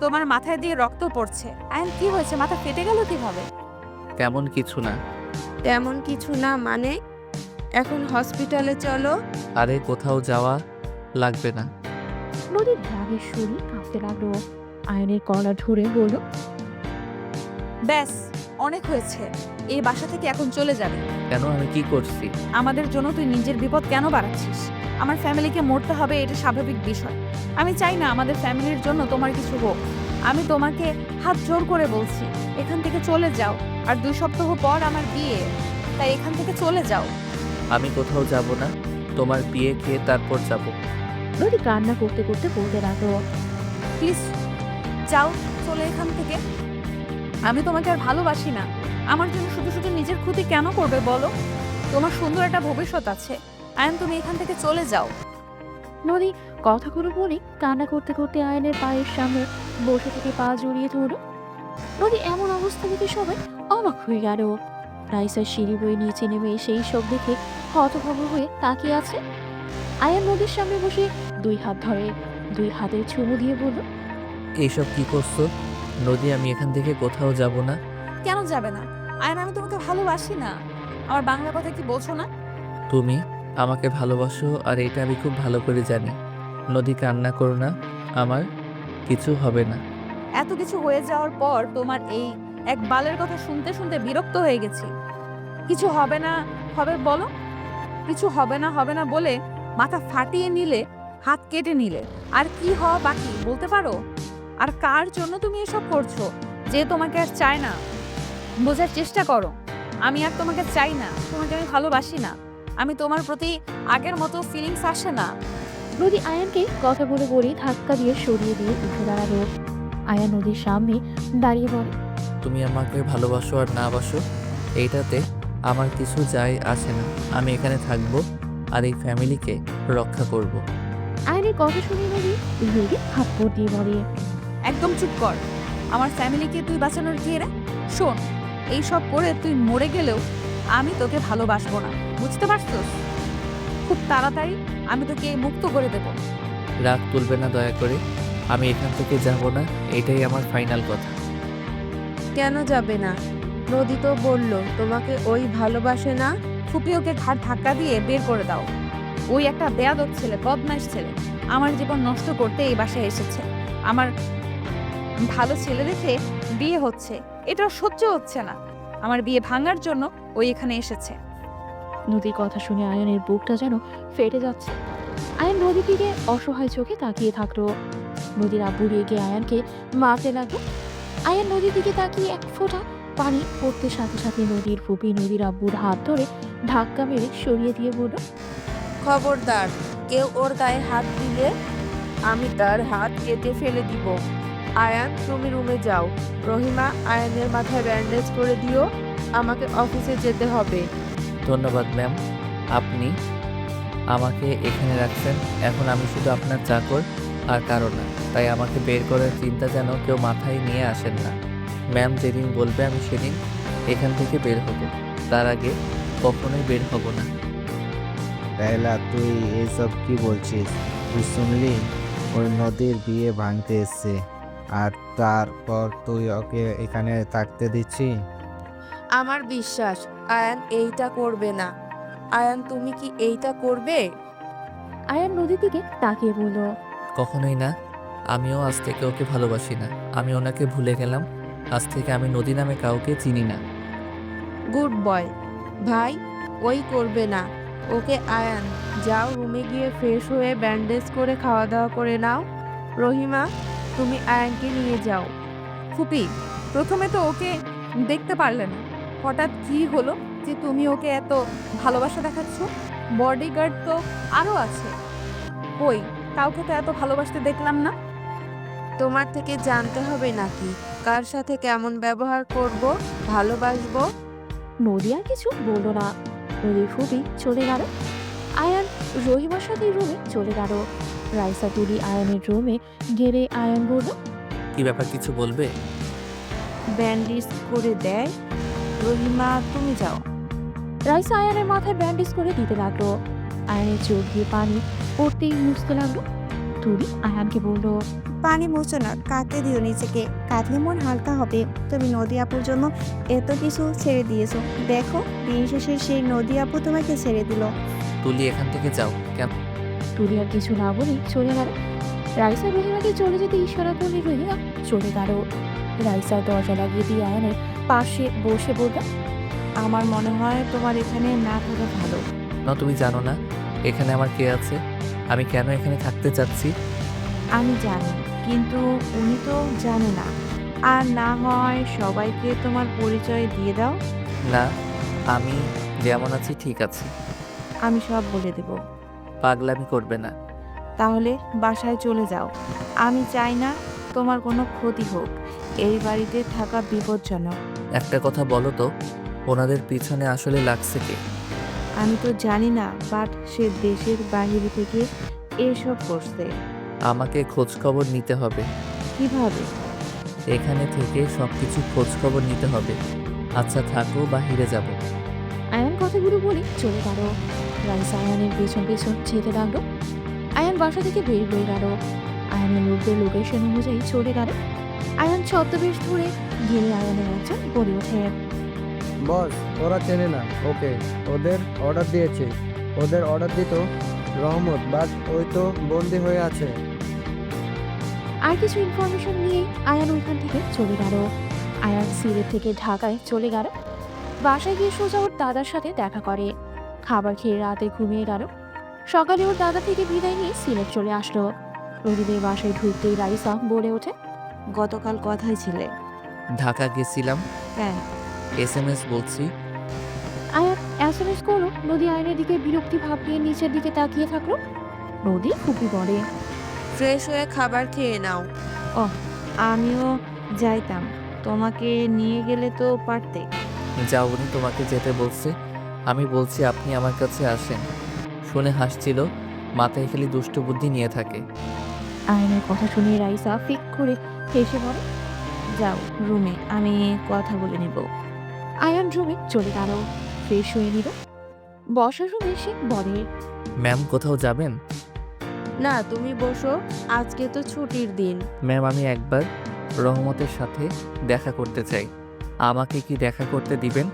তোমার মাথায় দিয়ে রক্ত পড়ছে। আয়ান কি হয়েছে, মাথা ফেটে গেল কিভাবে? তেমন কিছু না। তেমন কিছু না মানে? এখন হসপিটালে চলো। আরে কোথাও যাওয়া লাগবে না। নদীর রাগের শরীর কাঁপতে লাগলো। আয়নের কলার ধরে বলল, ব্যাস, অনেক হয়েছে। এই বাসা থেকে এখন চলে যাবে। কেন, আমি কি করছি? আমাদের জন্য তুই নিজের বিপদ কেন বাড়াচ্ছিস? আমার ফ্যামিলিকে মরতে হবে, এটা স্বাভাবিক বিষয়। আমি চাই না আমাদের ফ্যামিলির জন্য তোমার কিছু হোক। আমি তোমাকে হাত জোর করে বলছি, এখান থেকে চলে যাও। আর 2 সপ্তাহ পর আমার বিয়ে, তাই এখান থেকে চলে যাও। আমি কোথাও যাব না, তোমার বিয়ে খেয়ে তারপর যাব। নদী কান্না করতে করতে বলতে লাগলো, প্লিজ যাও, চলে এখান থেকে। আমি তোমাকে আর ভালোবাসি না। আমার জন্য শুধু শুধু নিজের ক্ষতি কেন করবে বলো? তোমার সুন্দর একটা ভবিষ্যৎ আছে। আয়ান, তুমি এখান থেকে চলে যাও। নদী কথাগুলো বলে কান্না করতে করতে আয়নের পায়ের সামনে বসে থেকে পা জড়িয়ে ধরল। নদী এমন অবস্থা দেখে সবাই অবাক হয়ে গেল। রাইসার সিঁড়ি বয়ে নিচে নেমে সেই সব দেখে হতভম্ব হয়ে তাকিয়ে আছে। আয়ান নদীর সামনে বসে 2 হাত ধরে 2 হাতে চুমু দিয়ে বলল, এইসব কি করছো নদী? আমি এখান থেকে কোথাও যাব না। কেন যাবে না? আয়ান, আমি তোমাকে ভালোবাসি না। আমার বাংলা কথা কি বলছো না? তুমি আমাকে ভালোবাসো, আর এটা আমি খুব ভালো করে জানি। নদী, কান্না করো না, আমার কিছু হবে না। এত কিছু হয়ে যাওয়ার পর তোমার এই এক বালের কথা শুনতে শুনতে বিরক্ত হয়ে গেছি। কিছু হবে না হবে বলো, কিছু হবে না বলে মাথা ফাটিয়ে নিলে, হাত কেটে নিলে, আর কি হওয়া বাকি বলতে পারো? আর কার জন্য তুমি এসব করছো? যে তোমাকে আর চায় না। বোঝার চেষ্টা করো, আমি আর তোমাকে চাই না, তোমাকে আমি ভালোবাসি না। আমি তোমার প্রতি আগের মতো ফিলিংস আসে না। নদী আয়ানকে কথা বলে বলে ধাক্কা দিয়ে সরিয়ে দিয়ে উঠে দাঁড়ালো। আয়ান নদীর সামনে দাঁড়িয়ে বলে, তুমি আমাকে ভালোবাসো আর না বাসো, এইটাতে আমার কিছু যায় আসে না। আমি এখানে থাকবো আর এই ফ্যামিলিকে রক্ষা করব। আয়নের কথা শুনে নদী রেগে থাপ্পড় দিয়ে বলে, একদম চুপ কর। আমার ফ্যামিলিকে তুই বাঁচানোর কি রে? শোন, এইসব করে তুই মরে গেলেও আমি তোকে ভালোবাসবো না, বুঝতে পারছিস? খুব তাড়াতাড়ি আমি তোকে মুক্ত করে দেব। রাগ তুলবে না দয়া করে, আমি এখান থেকে যাব না, এটাই আমার ফাইনাল কথা। কেন যাবে না? নদী তো বলল তোমাকে ওই ভালোবাসে না। ফুপি ওকে ঘাট ধাক্কা দিয়ে বের করে দাও। ওই একটা বেয়াদব ছেলে, বদমাইশ ছেলে। আমার জীবন নষ্ট করতে এই বাসায় এসেছে। আমার ভালো ছেলে দেখে বিয়ে হচ্ছে, এটা ওর সহ্য হচ্ছে না। আমার বিয়ে ভাঙার জন্য ওই এখানে এসেছে। নদীর কথা শুনে আয়ানের বুকটা যেন ফেটে যাচ্ছে। আয়ান নদীর দিকে অসহায় চোখে তাকিয়ে থাকলো। নদীর আব্বু রেগে আয়ানকে মারতে লাগলো। আয়ান নদীর দিকে তাকিয়ে এক ফোঁটা পানি পড়তে সাথে সাথে নদীর ফুপি নদীর আব্বুর হাত ধরে ধাক্কা মেরে সরিয়ে দিয়ে বলল, খবরদার, কেউ ওর গায়ে হাত দিলে আমি তার হাত কেটে ফেলে দিব। আয়ান, তুমি রুমে যাও। রহিমা, আয়ানের মাথায় ব্যান্ডেজ করে দিও, আমাকে অফিসে যেতে হবে। ধন্যবাদ ম্যাম, আপনি আমাকে এখানে রাখছেন। এখন আমি শুধু আপনার চাকর আর কারো না, তাই আমাকে বের করার চিন্তা যেন কেউ মাথায় নিয়ে আসেন না। ম্যাম যেদিন বলবে আমি সেদিন এখান থেকে বের হব, তার আগে কখনোই বের হব না। রায়লা, তুই এইসব কি বলছিস? তুই শুনলি ওই নদীর বিয়ে ভাঙতে এসছে, আর তারপর তুই ওকে এখানে থাকতে দিচ্ছি? আমার বিশ্বাস আয়ান এইটা করবে না। আয়ান, তুমি কি এইটা করবে? আয়ান নদীর দিকে তাকিয়ে বলল, কখনোই না। আমিও আজ থেকে ওকে ভালোবাসি না। আমি ওনাকে ভুলে গেলাম। আজ থেকে আমি নদী নামে কাউকে চিনি না। গুড বয় ভাই, ওই করবে না। ওকে আয়ান, যাও রুমে গিয়ে ফ্রেশ হয়ে ব্যান্ডেজ করে খাওয়া দাওয়া করে নাও। রহিমা, তুমি আয়ানকে নিয়ে যাও। ফুপি, প্রথমে তো ওকে দেখতে পারলে না, হঠাৎ কি হলো যে তুমি ওকে এত ভালোবাসা দেখাচ্ছ? বডিগার্ড তো আরও আছে, কই কাউকে তো এত ভালোবাসতে দেখলাম না। তোমার থেকে জানতে হবে নাকি কার সাথে কেমন ব্যবহার করব, ভালোবাসবো? নদী আর কিছু বলল না। নদীর ফুপি চলে গেল। আয়ান রহিমার সাথে রুমে চলে গেল। রাইসা তুলি আয়ানের রুমে গেলে আয়ান বলল, কি ব্যাপার, কিছু বলবে? ব্যান্ডেজ করে দেয়। রহিমা, তুমি যাও। রাইসা আয়ানের মাথায় ব্যান্ডেজ করে দিতে লাগলো। আয়ানের চোখ দিয়ে পানি পড়তেই মুছতে লাগলো। তুলি আয়ানকে বলল, পানি মুছো না, কাটতে দিও নিজেকে, কাটলে মন হালকা হবে। তুমি নদী আপুর জন্য এত কিছু ছেড়ে দিয়েছো, দেখো দিন শেষে সেই নদী আপু তোমাকে ছেড়ে দিল। তুলি, এখান থেকে যাও। কেন? তুলি আর কিছু না বলেই চলে গেল। রাইসা রহিমাকে চলে যেতে ইশারা করলে রহিমা চলে গেল। রাইসা দরজা লাগিয়ে দিয়ে আয়ানের পাশে বসে বলল, আমার মনে হয় তোমার এখানে না থাকা ভালো। না, তুমি জানো না এখানে আমার কে আছে, আমি কেন এখানে থাকতে চাচ্ছি। আমি জানি, কিন্তু উনি তো জানে না। আর না হয় সবাইকে তোমার পরিচয় দিয়ে দাও। না, আমি যেমন আছি ঠিক আছে। আমি সব বলে দেব। পাগলামি করবে না। তাহলে বাসায় চলে যাও। আমি চাই না তোমার কোনো ক্ষতি হোক। এই বাড়িতে থাকা বিপজ্জনক। একটা কথা বলো তো, ওনাদের পিছনে আসলে লাগছে কে? আমি তো জানি না, বাট সে দেশের বাইরে থেকে এসব করছে। আমাকে খোঁজ খবর নিতে হবে। কিভাবে? এখানে থেকে সবকিছু খোঁজ খবর নিতে হবে। আচ্ছা থাকো, বাহিরে যাব। আয়ান কথাগুলো বলে চলে গেল। রাইসা আয়ানের পেছন পেছন যেতে লাগলো। আয়ান বাসা থেকে বের হয়ে গেল। আয়ানের লোকদের লোকেশন অনুযায়ী চলে গেল। আয়ান ছদ্মবেশ ধরে গেলে আয়ানের একজন বলে ওঠে, বস, ওরা চেনে না ওকে। ওদের অর্ডার দিয়েছে। ওদের অর্ডার দিত রহমত, বাট ওই তো বন্দি হয়ে আছে। আর কিছু ইনফরমেশন নিয়ে আয়ান ওইখান থেকে চলে গেল। আয়ান সিলেট থেকে ঢাকায় চলে গেল। বাসায় গিয়ে সোজা ওর দাদার সাথে দেখা করে। খাবার খেয়ে রাতে ঘুমিয়ে গেল। সকালে ওর দাদা থেকে বিদায় নিয়ে সিলেট চলে আসলো। রবিদের বাসায় ঢুকতেই রাইসা বলে ওঠে, গতকাল কথাই ছিলে। ঢাকা গেছিলাম, হ্যাঁ। SMS বলছি। আয়ান SMS করলো। নদী আয়নের দিকে বিরক্তি ভাব নিয়ে নিচের দিকে তাকিয়ে থাকলো। নদী খুবই বলে, ফ্রেশ হয়ে খাবার খেয়ে নাও। আমিও যাইতাম, তোমাকে নিয়ে গেলে তো পারতে। যাও, উনি তোমাকে যেতে বলছে। আমি বলছি আপনি আমার কাছে আসেন। শুনে হাসছিল, মাথায় খালি দুষ্ট বুদ্ধি নিয়ে থাকে। আয়নের কথা শুনে রাইসা ফিক করে হেসে বলে, যাও রুমে, আমি কথা বলে নেব। আয়ান রুমে চলে গেল। ফ্রেশ হয়ে নিল। বসার রুমে সে বলে, ম্যাম কোথাও যাবেন? না, তুমি বসো, আজকে তো ছুটির দিন। ম্যাম, আমি একবার রহমতের সাথে দেখা করতে চাই। আমাকে কি দেখা করতে দিবেন?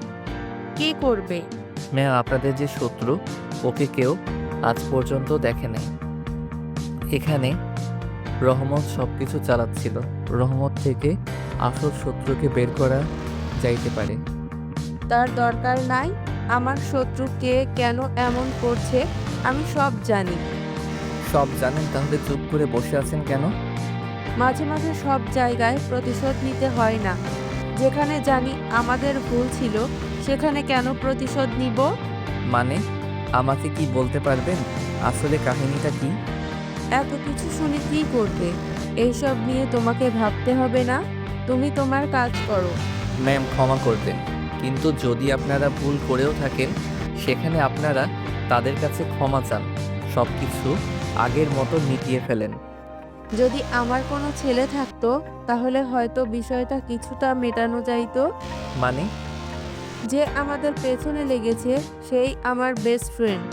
কি করবে? ম্যাম, আপনাদের যে শত্রু, ওকে কেউ আজ পর্যন্ত দেখে নাই। এখানে রহমত সব কিছু চালাচ্ছিল। রহমত থেকে আসল শত্রুকে বের করা যাইতে পারে। তার দরকার নাই। আমার শত্রু কে কেন এমন করছে আমি সব জানি। সব জানেন, তাহলে চুপ করে বসে আছেন কেন? মাঝে মাঝে সব জায়গায় প্রতিশোধ নিতে হয় না। যেখানে জানি আমাদের ভুল ছিল সেখানে কেন প্রতিশোধ নিব? মানে আমাকে কি বলতে পারবেন আসলে কাহিনীটা কি? এত কিছু শুনে কি করবে? এইসব নিয়ে তোমাকে ভাবতে হবে না। তুমি তোমার কাজ করো। ম্যাম ক্ষমা করবেন, কিন্তু যদি আপনারা ভুল করেও থাকেন সেখানে আপনারা তাদের কাছে ক্ষমা চান, সব কিছু আগের মতো মিটিয়ে ফেলেন। যদি আমার কোনো ছেলে থাকতো তাহলে হয়তো বিষয়টা কিছুটা মেটানো যাইতো। মানে যে আমাদের পেছনে লেগেছে সেই আমার বেস্ট ফ্রেন্ড,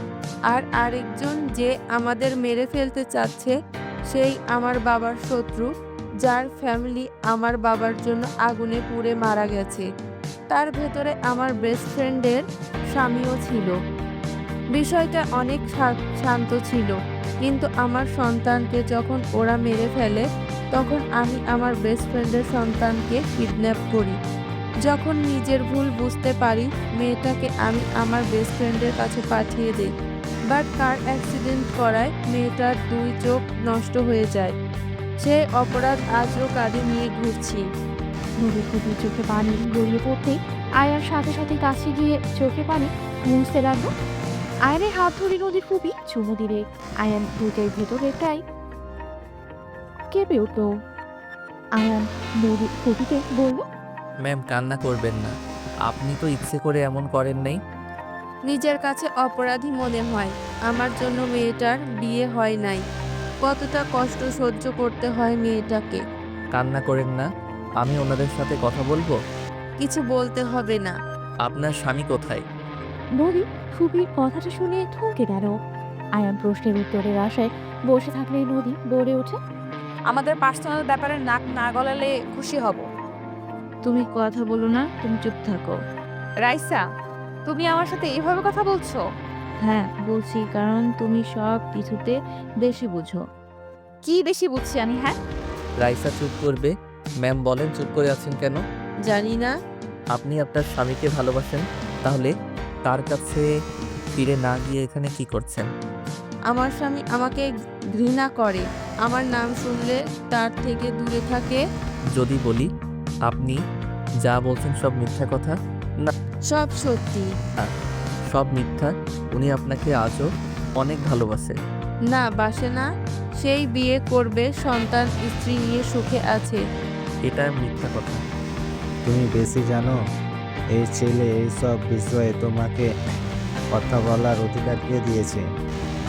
আর আরেকজন যে আমাদের মেরে ফেলতে চাচ্ছে সেই আমার বাবার শত্রু, যার ফ্যামিলি আমার বাবার জন্য আগুনে পুড়ে মারা গেছে। তার ভেতরে আমার বেস্ট ফ্রেন্ডের স্বামীও ছিল। বিষয়টা অনেক শান্ত ছিল, কিন্তু আমার সন্তানকে যখন ওরা মেরে ফেলে তখন আমি আমার বেস্ট ফ্রেন্ডের সন্তানকে কিডন্যাপ করি। যখন নিজের ভুল বুঝতে পারি মেয়েটাকে আমি আমার বেস্ট ফ্রেন্ডের কাছে পাঠিয়ে দিই, বাট কার অ্যাক্সিডেন্ট করায় মেয়েটার 2 চোখ নষ্ট হয়ে যায়। সেই অপরাধ আজও কাঁধে নিয়ে ঘুরছি। নদীর ফুপির চোখে পানি গড়িয়ে পড়তেই আয়ার সাথে সাথে কাছে গিয়ে চোখে পানি মুছতে লাগলো। আয়ানের হাত ধরে নদীর ফুপি চুমু দিলে আয়ান বুকের ভেতরে প্রায় কেঁপে উঠল। আয়ান নদীর ফুপিতে বলল, ম্যাম কান্না করবেন না, আপনি তো ইচ্ছে করে এমন করেন নাই। নিজের কাছে অপরাধী মনে হয়। আমার জন্য মেয়েটার বিয়ে হয় নাই। কতটা কষ্ট সহ্য করতে হয় মেয়েটাকে। কান্না করেন না, আমি ওনাদের সাথে কথা বলবো। কিছু বলতে হবে না। আপনার স্বামী কোথায়? নদী ফুপির কথাটা শুনে থমকে গেল। আয়ান প্রশ্নের উত্তরের আশায় বসে থাকলে নদী বলে ওঠে, আমাদের পার্সোনাল ব্যাপারে নাক না গলালে খুশি হব। তুমি কথা বলো না, তুমি চুপ থাকো। রাইসা, তুমি আমার সাথে এইভাবে কথা বলছো? হ্যাঁ বলছি, কারণ তুমি সব কিছুতে বেশি বুঝো। কি বেশি বুঝছি আমি? হ্যাঁ, রাইসা চুপ করবে। ম্যাম বলেন চুপ করে আছেন কেন? জানি না। আপনি আপনার স্বামীকে ভালোবাসেন, তাহলে তার কাছে ফিরে না গিয়ে এখানে কি করছেন? আমার স্বামী আমাকে ঘৃণা করে। আমার নাম শুনলে তার থেকে দূরে থাকে। যদি বলি আপনি যা বলছেন সব মিথ্যা কথা? না, সব সত্যি। সব মিথ্যা। উনি আপনাকে আজও অনেক ভালোবাসে। না, বাসে না। সেই বিয়ে করবে, সন্তান স্ত্রী নিয়ে সুখে আছে। এটা মিথ্যা কথা। তুমি বেশি জানো? এই ছেলে এইসব বিষয়ে তোমাকে কথা বলার অধিকার কে দিয়েছে?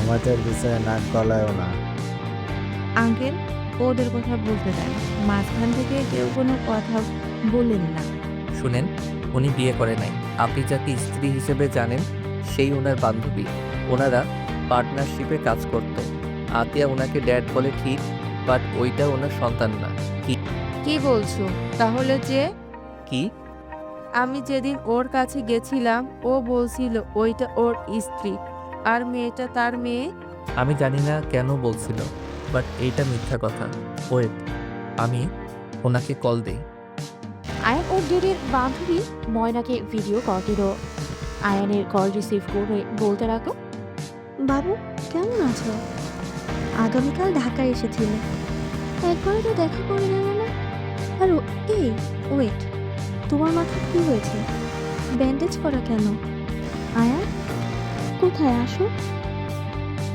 আমাদের বিষয়ে নাক গলায়ও না। আঙ্কেল, ওদের কথা বলতে দেন। মাঝখান থেকে কেউ কোনো কথা বলেন না। শুনেন, উনি বিয়ে করে নাই। আপনি যাকে স্ত্রী হিসেবে জানেন সেই ওনার বান্ধবী। ওনারা পার্টনারশিপে কাজ করত। আতিয়া ওনাকে ড্যাড বলে ঠিক, বাট ওইটা ওনার সন্তান না। কি বলছো? তাহলে যে কি? আমি যেদিন ওর কাছে গেছিলাম ও বলছিল ওইটা ওর স্ত্রী আর মেয়েটা তার মেয়ে। আমি জানি না কেন বলছিল, বাট এইটা মিথ্যা কথা। ওয়েট, আমি ওনাকে কল দেই। আয়ান ওর ডেডের বান্ধবী ময়নাকে ভিডিও কল দিল। আয়ানের কল রিসিভ করে বলতে লাগলো, বাবু কেমন আছো? আগামীকাল ঢাকায় এসেছিলে, একবারও তো দেখা করে গেল না। আর এই ওয়েট, তোমার মাথা কি হয়েছে? ব্যান্ডেজ করা কেন? আয়ান কোথায়? আসো।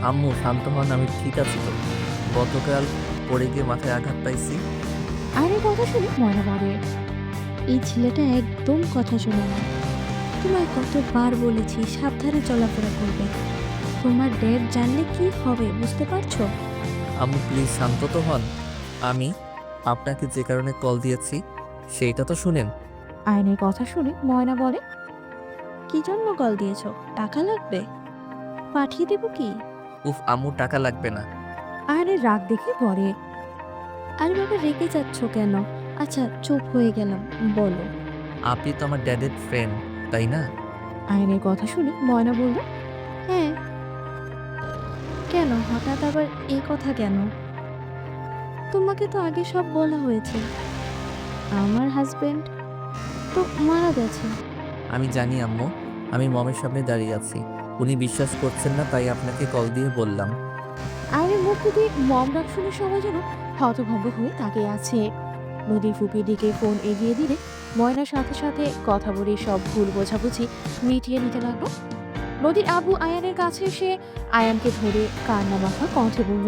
আম্মু শান্ত হন, আমি ঠিক আছি তো। গতকাল পড়ে গিয়ে মাথায় আঘাত পাইছি। আয়ানের কথা শুনে ময়না বলে, এই ছেলেটা একদম কথা শোনে না। তোমায় কতবার বলেছি সাবধানে চলাফেরা করবে। তোমার ড্যাড জানলে কি হবে বুঝতে পারছো? আম্মু প্লিজ শান্ত তো হন। আমি আপনাকে যে কারণে কল দিয়েছি সেইটা তো শুনেন। আয়ানের কথা শুনে ময়না বলে, কি জন্য কল দিয়েছো? টাকা লাগবে? পাঠিয়ে দেবো কি? উফ আম্মু টাকা লাগবে না। আয়ানের রাগ দেখে বলে, আরে বাবা রেগে যাচ্ছ কেন? আচ্ছা চুপ হয়ে গেলাম, বলো। আপনি তো আমার ড্যাডের ফ্রেন্ড, তাই না? আয়ানের কথা শুনে ময়না বলল, হ্যাঁ। কেন হঠাৎ আবার এই কথা কেন? তোমাকে তো আগে সব বলা হয়েছে। আমার হাজবেন্ড তো মারা গেছে। আমি জানি আম্মু, আমি মমের সামনে দাঁড়িয়ে আছি। উনি বিশ্বাস করছেন না, তাই আপনাকে কল দিয়ে বললাম। আয়নের মুখ থেকে মম ডাক শুনে সবাই যেন হতভম্ব হয়ে তাকিয়ে আছে। নদীর ফুপির দিকে ফোন এগিয়ে দিলে ময়নার সাথে সাথে কথা বলে সব ভুল বোঝাবুঝি মিটিয়ে নিতে লাগলো। নদীর আবু আয়ানের কাছে এসে আয়ানকে ধরে কান্না মাখা কণ্ঠে বলল,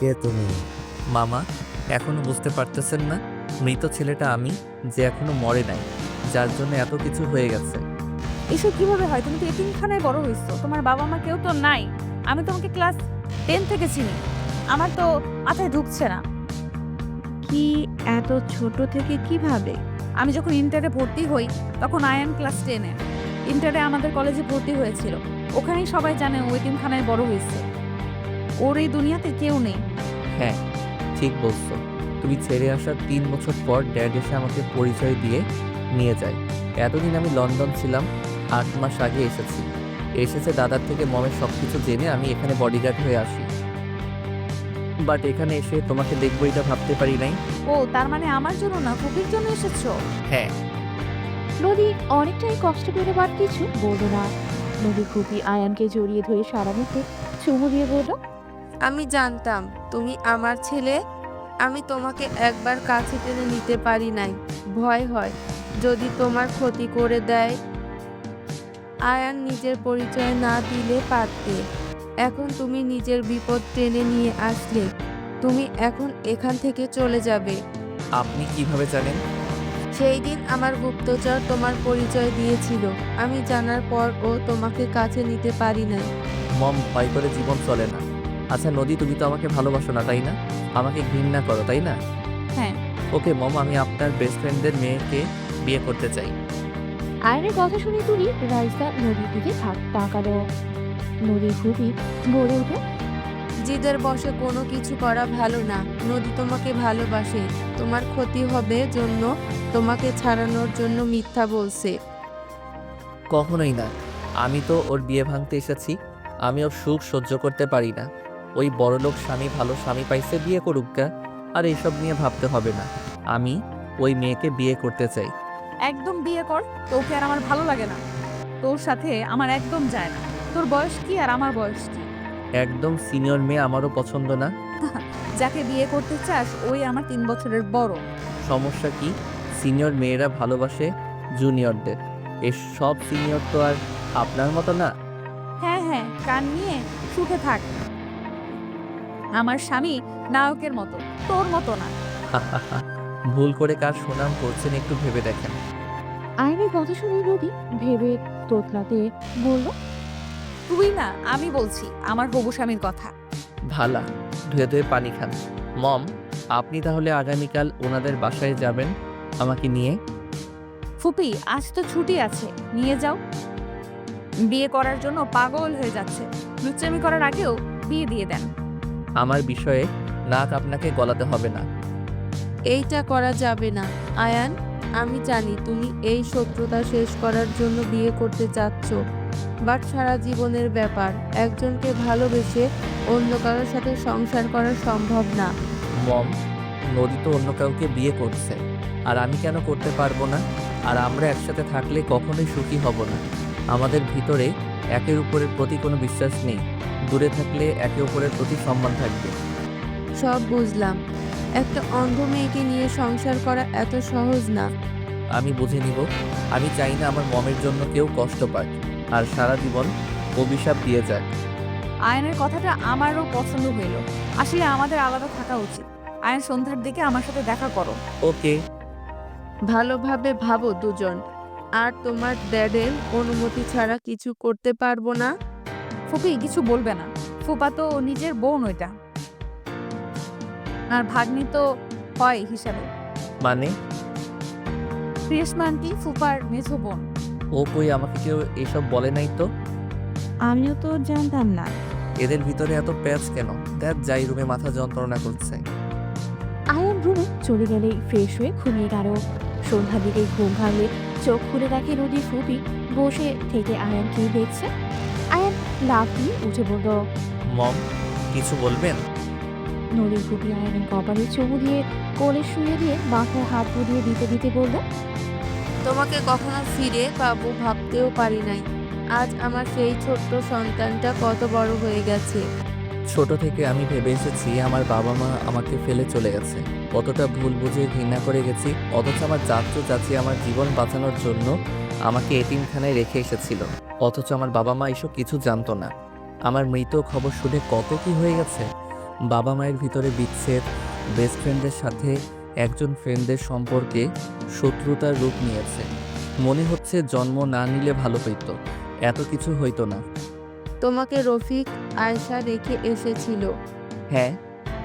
কে তুমি? মামা, এখনো বুঝতে পারতেছেন না? মৃত ছেলেটা আমি, যে এখনো মরে নাই, যার জন্য এত কিছু হয়ে গেছে। এসব কিভাবে হয়? তুমি তো এতিমখানায় বড় হয়েছো, তোমার বাবা মা কেউ তো নাই। আমি তোমাকে ক্লাস 10 থেকে চিনি, আমার তো মাথায় ঢুকছে না। কি এত ছোট থেকে কিভাবে? আমি যখন ইন্টারে ভর্তি হই তখন আয়ান ক্লাস 10-এ। ইন্টারে আমাদের কলেজে ভর্তি হয়েছিল, ওখানেই সবাই জানে ও এতিমখানায় বড় হয়েছে। ওর এই দুনিয়াতে কেউ নেই। হ্যাঁ, ঠিক বলছো। তুমি ছেড়ে আসার 3 বছর পর ড্যাড এসে আমাকে পরিচয় দিয়ে নিয়ে যায়। এতদিন আমি লন্ডন ছিলাম, 8 মাস আগে এসেছে দাদার থেকে মমের সব কিছু জেনে আমি এখানে বডিগার্ড হয়ে আসি। বাট এখানে এসে তোমাকে দেখবো এটা ভাবতে পারি নাই। ও তার মানে আমার জন্য না, ফুপির জন্য এসেছো? হ্যাঁ। নদী অনেকটাই কষ্ট পেলে বাট কিছু বলল না। নদী ফুপি আয়ানকে জড়িয়ে ধরে সারা মুখে চুমু দিয়ে বলল, আমি জানতাম তুমি আমার ছেলে। আমি তোমাকে একবার কাছে টেনে নিতে পারি নাই, ভয় হয় যদি তোমার ক্ষতি করে দেয়। আয়ান নিজের পরিচয় না দিলে পারতে। এখন তুমি নিজের বিপদ টেনে নিয়ে আসলে। তুমি এখন এখান থেকে চলে যাবে। আপনি কিভাবে জানেন? সেই দিন আমার গুপ্তচর তোমার পরিচয় দিয়েছিল। আমি জানার পরও তোমাকে কাছে নিতে পারি নাই। মম ভয় করে জীবন চলে না। আচ্ছা নদী, তুমি তো আমাকে ভালোবাসো না, তাই না? আমাকে ঘৃণা করো, তাই না? হ্যাঁ। ওকে মম, আমি আপনার বেস্ট ফ্রেন্ডের মেয়েকে বিয়ে করতে চাই। আয়নের কথা শুনে তুলি রাইসা নদীর দিকে তাকালো। নদীর ফুপি গড়ে উঠে, জিদের বশে কোনো কিছু করা ভালো না। নদী তোমাকে ভালোবাসে, তোমার ক্ষতি হবে জন্য তোমাকে ছাড়ানোর জন্য মিথ্যা বলছে। কখনোই না। আমি তো ওর বিয়ে ভাঙতে এসেছি। আমি ওর সুখ সহ্য করতে পারি না। ওই বড়লোক স্বামী ভালো স্বামী পাইছে, বিয়ে করুক গা। আর এইসব নিয়ে ভাবতে হবে না। আমি ওই মেয়েকে বিয়ে করতে চাই। একদম বিয়ে কর, তোকে আর আমার ভালো লাগে না। তোর সাথে আমার একদম যায় না। তোর বয়স কি আর আমার বয়স কি? একদম সিনিয়র মেয়ে আমারও পছন্দ না। যাকে বিয়ে করতে চাস ওই আমার 3 বছরের বড়। সমস্যা কি? সিনিয়র মেয়েরা ভালোবাসে জুনিয়রদের। এর সব সিনিয়র তো আর আপনার মতো না। হ্যাঁ হ্যাঁ, কান নিয়ে সুখে থাক। আমার স্বামী নায়কের মতো, তোর মতো না। ভুল করে কার সুনাম করছেন একটু ভেবে দেখেন। আয়নের কথা শুনে নদী ভেবে তোতলাতে বলল, তুই না, আমি বলছি আমার হবু স্বামীর কথা। ভালা, ধুয়ে ধুয়ে পানি খান। মম, আপনি তাহলে আগামীকাল ওনাদের বাসায় যাবেন আমাকে নিয়ে? ফুপি আজ তো ছুটি আছে, নিয়ে যাও। বিয়ে করার জন্য পাগল হয়ে যাচ্ছে, লুচ্চামি করার আগেও বিয়ে দিয়ে দেন। আমার বিষয়ে নাক আপনাকে গলাতে হবে না। এইটা করা যাবে না আয়ান। আমি জানি তুমি এই শত্রুতা শেষ করার জন্য বিয়ে করতে চাচ্ছ, বাট সারা জীবনের ব্যাপার। একজনকে ভালোবেসে অন্য কারোর সাথে সংসার করা সম্ভব না। মম, নদী তো অন্য কাউকে বিয়ে করছে, আর আমি কেন করতে পারবো না? আর আমরা একসাথে থাকলে কখনোই সুখী হব না। আমাদের ভিতরে একের উপরের প্রতি কোনো বিশ্বাস নেই। দূরে থাকলে একে অপরের প্রতি সম্মান থাকবে। সব বুঝলাম, একটা অন্ধ মেয়েকে নিয়ে সংসার করা এত সহজ না। আমি বুঝে নিব। আমি চাই না আমার মমের জন্য কেউ কষ্ট পাক, আর সারা জীবন অভিশাপ দিয়ে যাক। আয়নের কথাটা আমারও পছন্দ হইল। আসলে আমাদের আলাদা থাকা উচিত। আয়ন সন্ধ্যার দিকে আমার সাথে দেখা করো। ওকে। ভালোভাবে ভাবো দুজন। আর তোমার ড্যাডের অনুমতি ছাড়া কিছু করতে পারবো না। ফুপি কিছু বলবে না, ফুপা তো নিজের বোন ওইটা, আর ভাগ্নি তো হয় হিসাবে। মানে? রেশমা আন্টি ফুপার মেঝো বোন। ও কই, আমাকে কেউ এসব বলে নাই তো। আমিও তো জানতাম না। এদের ভিতরে এত প্যাচ কেন? দেখ, যাই রুমে মাথা যন্ত্রণা করছে। আয়ান রুমে চলে গেলেই ফ্রেশ হয়ে ঘুমিয়ে গেল। সন্ধ্যার দিকে ঘুম ভাঙলে চোখ খুলে দেখে নদীর ফুপি বসে থেকে আয়ানকে দেখছে। আয়ান লাফ দিয়ে উঠে বলল, মম, কিছু বলবেন? নদীর ফুপি আয়নের কপালে চুমু দিয়ে কোলে শুয়ে দিয়ে মাথায় হাত বুলিয়ে দিতে দিতে বলল, তোমাকে কখনো ফিরে পাবো ভাবতেও পারি নাই। আজ আমার সেই ছোট্ট সন্তানটা কত বড় হয়ে গেছে। ছোট থেকে আমি ভেবে এসেছি আমার বাবা মা আমাকে ফেলে চলে গেছে, কতটা ভুল বুঝে ঘৃণা করে গেছি। অথচ আমার চাচু চাচি আমার জীবন বাঁচানোর জন্য আমাকে এতিমখানায় রেখে এসেছিল। অথচ আমার বাবা মা এসব কিছু জানতো না। আমার মৃত খবর শুনে কত কি হয়ে গেছে। বাবা মায়ের ভিতরে বিচ্ছেদ, বেস্ট ফ্রেন্ডের সাথে একজন ফ্রেন্ডের সম্পর্কে শত্রুতার রূপ নিয়েছে। মনে হচ্ছে জন্ম না নিলে ভালো হইতো, এত কিছু হইতো না। তোমাকে রফিক আয়শা রেখে এসেছিল। হ্যাঁ,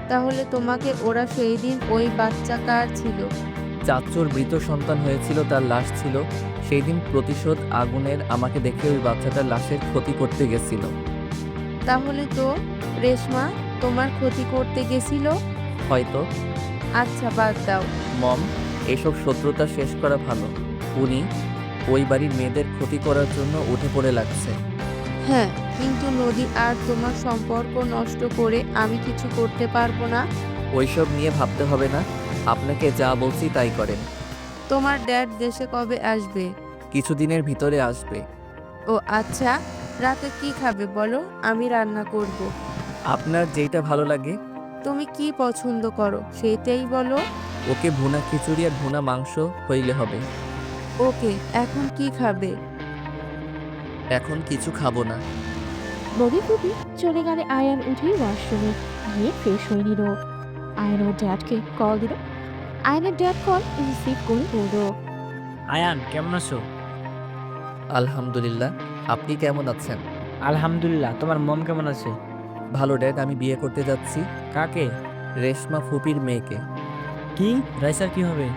তাহলে তোমাকে ওরা সেই দিন ওই বাচ্চা কার ছিল? চাচুর মৃত সন্তান হয়েছিল, তার লাশ ছিল। সেই দিন প্রতিশোধ আগুনের আমাকে দেখে ওই বাচ্চাটার লাশের ক্ষতি করতে গেছিল। তাহলে তো রেশমা তোমার ক্ষতি করতে গেছিল। হয়তো। আচ্ছা বাদ দাও। মম, এসব শত্রুতা শেষ করা ভালো। উনি ওই বাড়ির মেয়েদের ক্ষতি করার জন্য উঠে পড়ে লাগছে। হ্যাঁ, কিন্তু নদী আর তোমার সম্পর্ক নষ্ট করে আমি কিছু করতে পারবো না। ওইসব নিয়ে ভাবতে হবে না, আপনাকে যা বলছি তাই করেন। তোমার ড্যাড দেশে কবে আসবে? কিছুদিনের ভিতরে আসবে। ও আচ্ছা, রাতে কি খাবে বলো, আমি রান্না করব। আপনার যেটা ভালো লাগে। তুমি কি পছন্দ করো সেটাই বলো। ওকে ভুনা খিচুড়ি আর ভুনা মাংস হইলে হবে। ওকে, এখন কি খাবে? এখন কিছু খাবো না। নদীর ফুপি চলে গেলে আয়ান উঠে ওয়াশরুমে গিয়ে ফ্রেশ হয়ে নিল। আয়ান ওর ড্যাডকে কল দিল। আয়ানের ড্যাড কল রিসিভ করে বলল, আয়ান কেমন আছো? আলহামদুলিল্লাহ, আপনি কেমন আছেন? আলহামদুলিল্লাহ। তোমার মম কেমন আছে? ভালো ড্যাড, আমি বিয়ে করতে যাচ্ছি কাকে? রেশমা ফুপির মেয়েকে। কি? রাইসার কি হবে?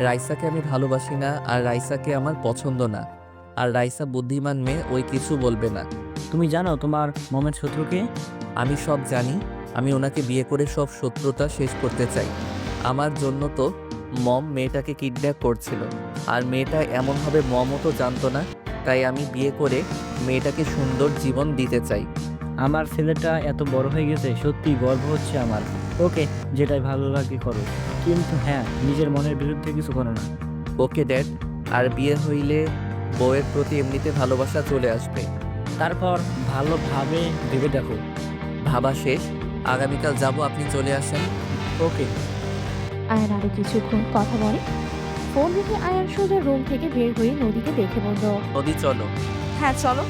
রাইসাকে আমি ভালোবাসি না, আর রাইসাকে আমার পছন্দ না। আর রাইসা বুদ্ধিমান মেয়ে, ওই কিছু বলবে না। তুমি জানো তোমার মমের শত্রুকে? আমি সব জানি। আমি ওনাকে বিয়ে করে সব শত্রুতা শেষ করতে চাই। আমার জন্য তো মম মেয়েটাকে কিডন্যাপ করছিল, আর মেয়েটা এমনভাবে মমও তো জানতো না। তাই আমি বিয়ে করে মেয়েটাকে সুন্দর জীবন দিতে চাই। আমার ছেলেটা এত বড় হয়ে গেছে, সত্যি গর্ব হচ্ছে আমার। ওকে, যেটাই ভালো লাগে করো, কিন্তু হ্যাঁ, নিজের মনের বিরুদ্ধে কিছু করো না। ওকে ড্যাড, আর বিয়ে হইলে বউয়ের প্রতি এমনিতে ভালোবাসা চলে আসবে। তারপর ভালোভাবে ভেবে দেখো। ভাবা শেষ, আগামীকাল যাব, আপনি চলে আসেন। ওকে। আয়ান আরো কিছুক্ষণ কথা বলে। ফোন রেখে আয়ান সোজা রুম থেকে বের হয়ে নদীকে দেখে বলল, নদী চলো। হ্যাঁ চলো।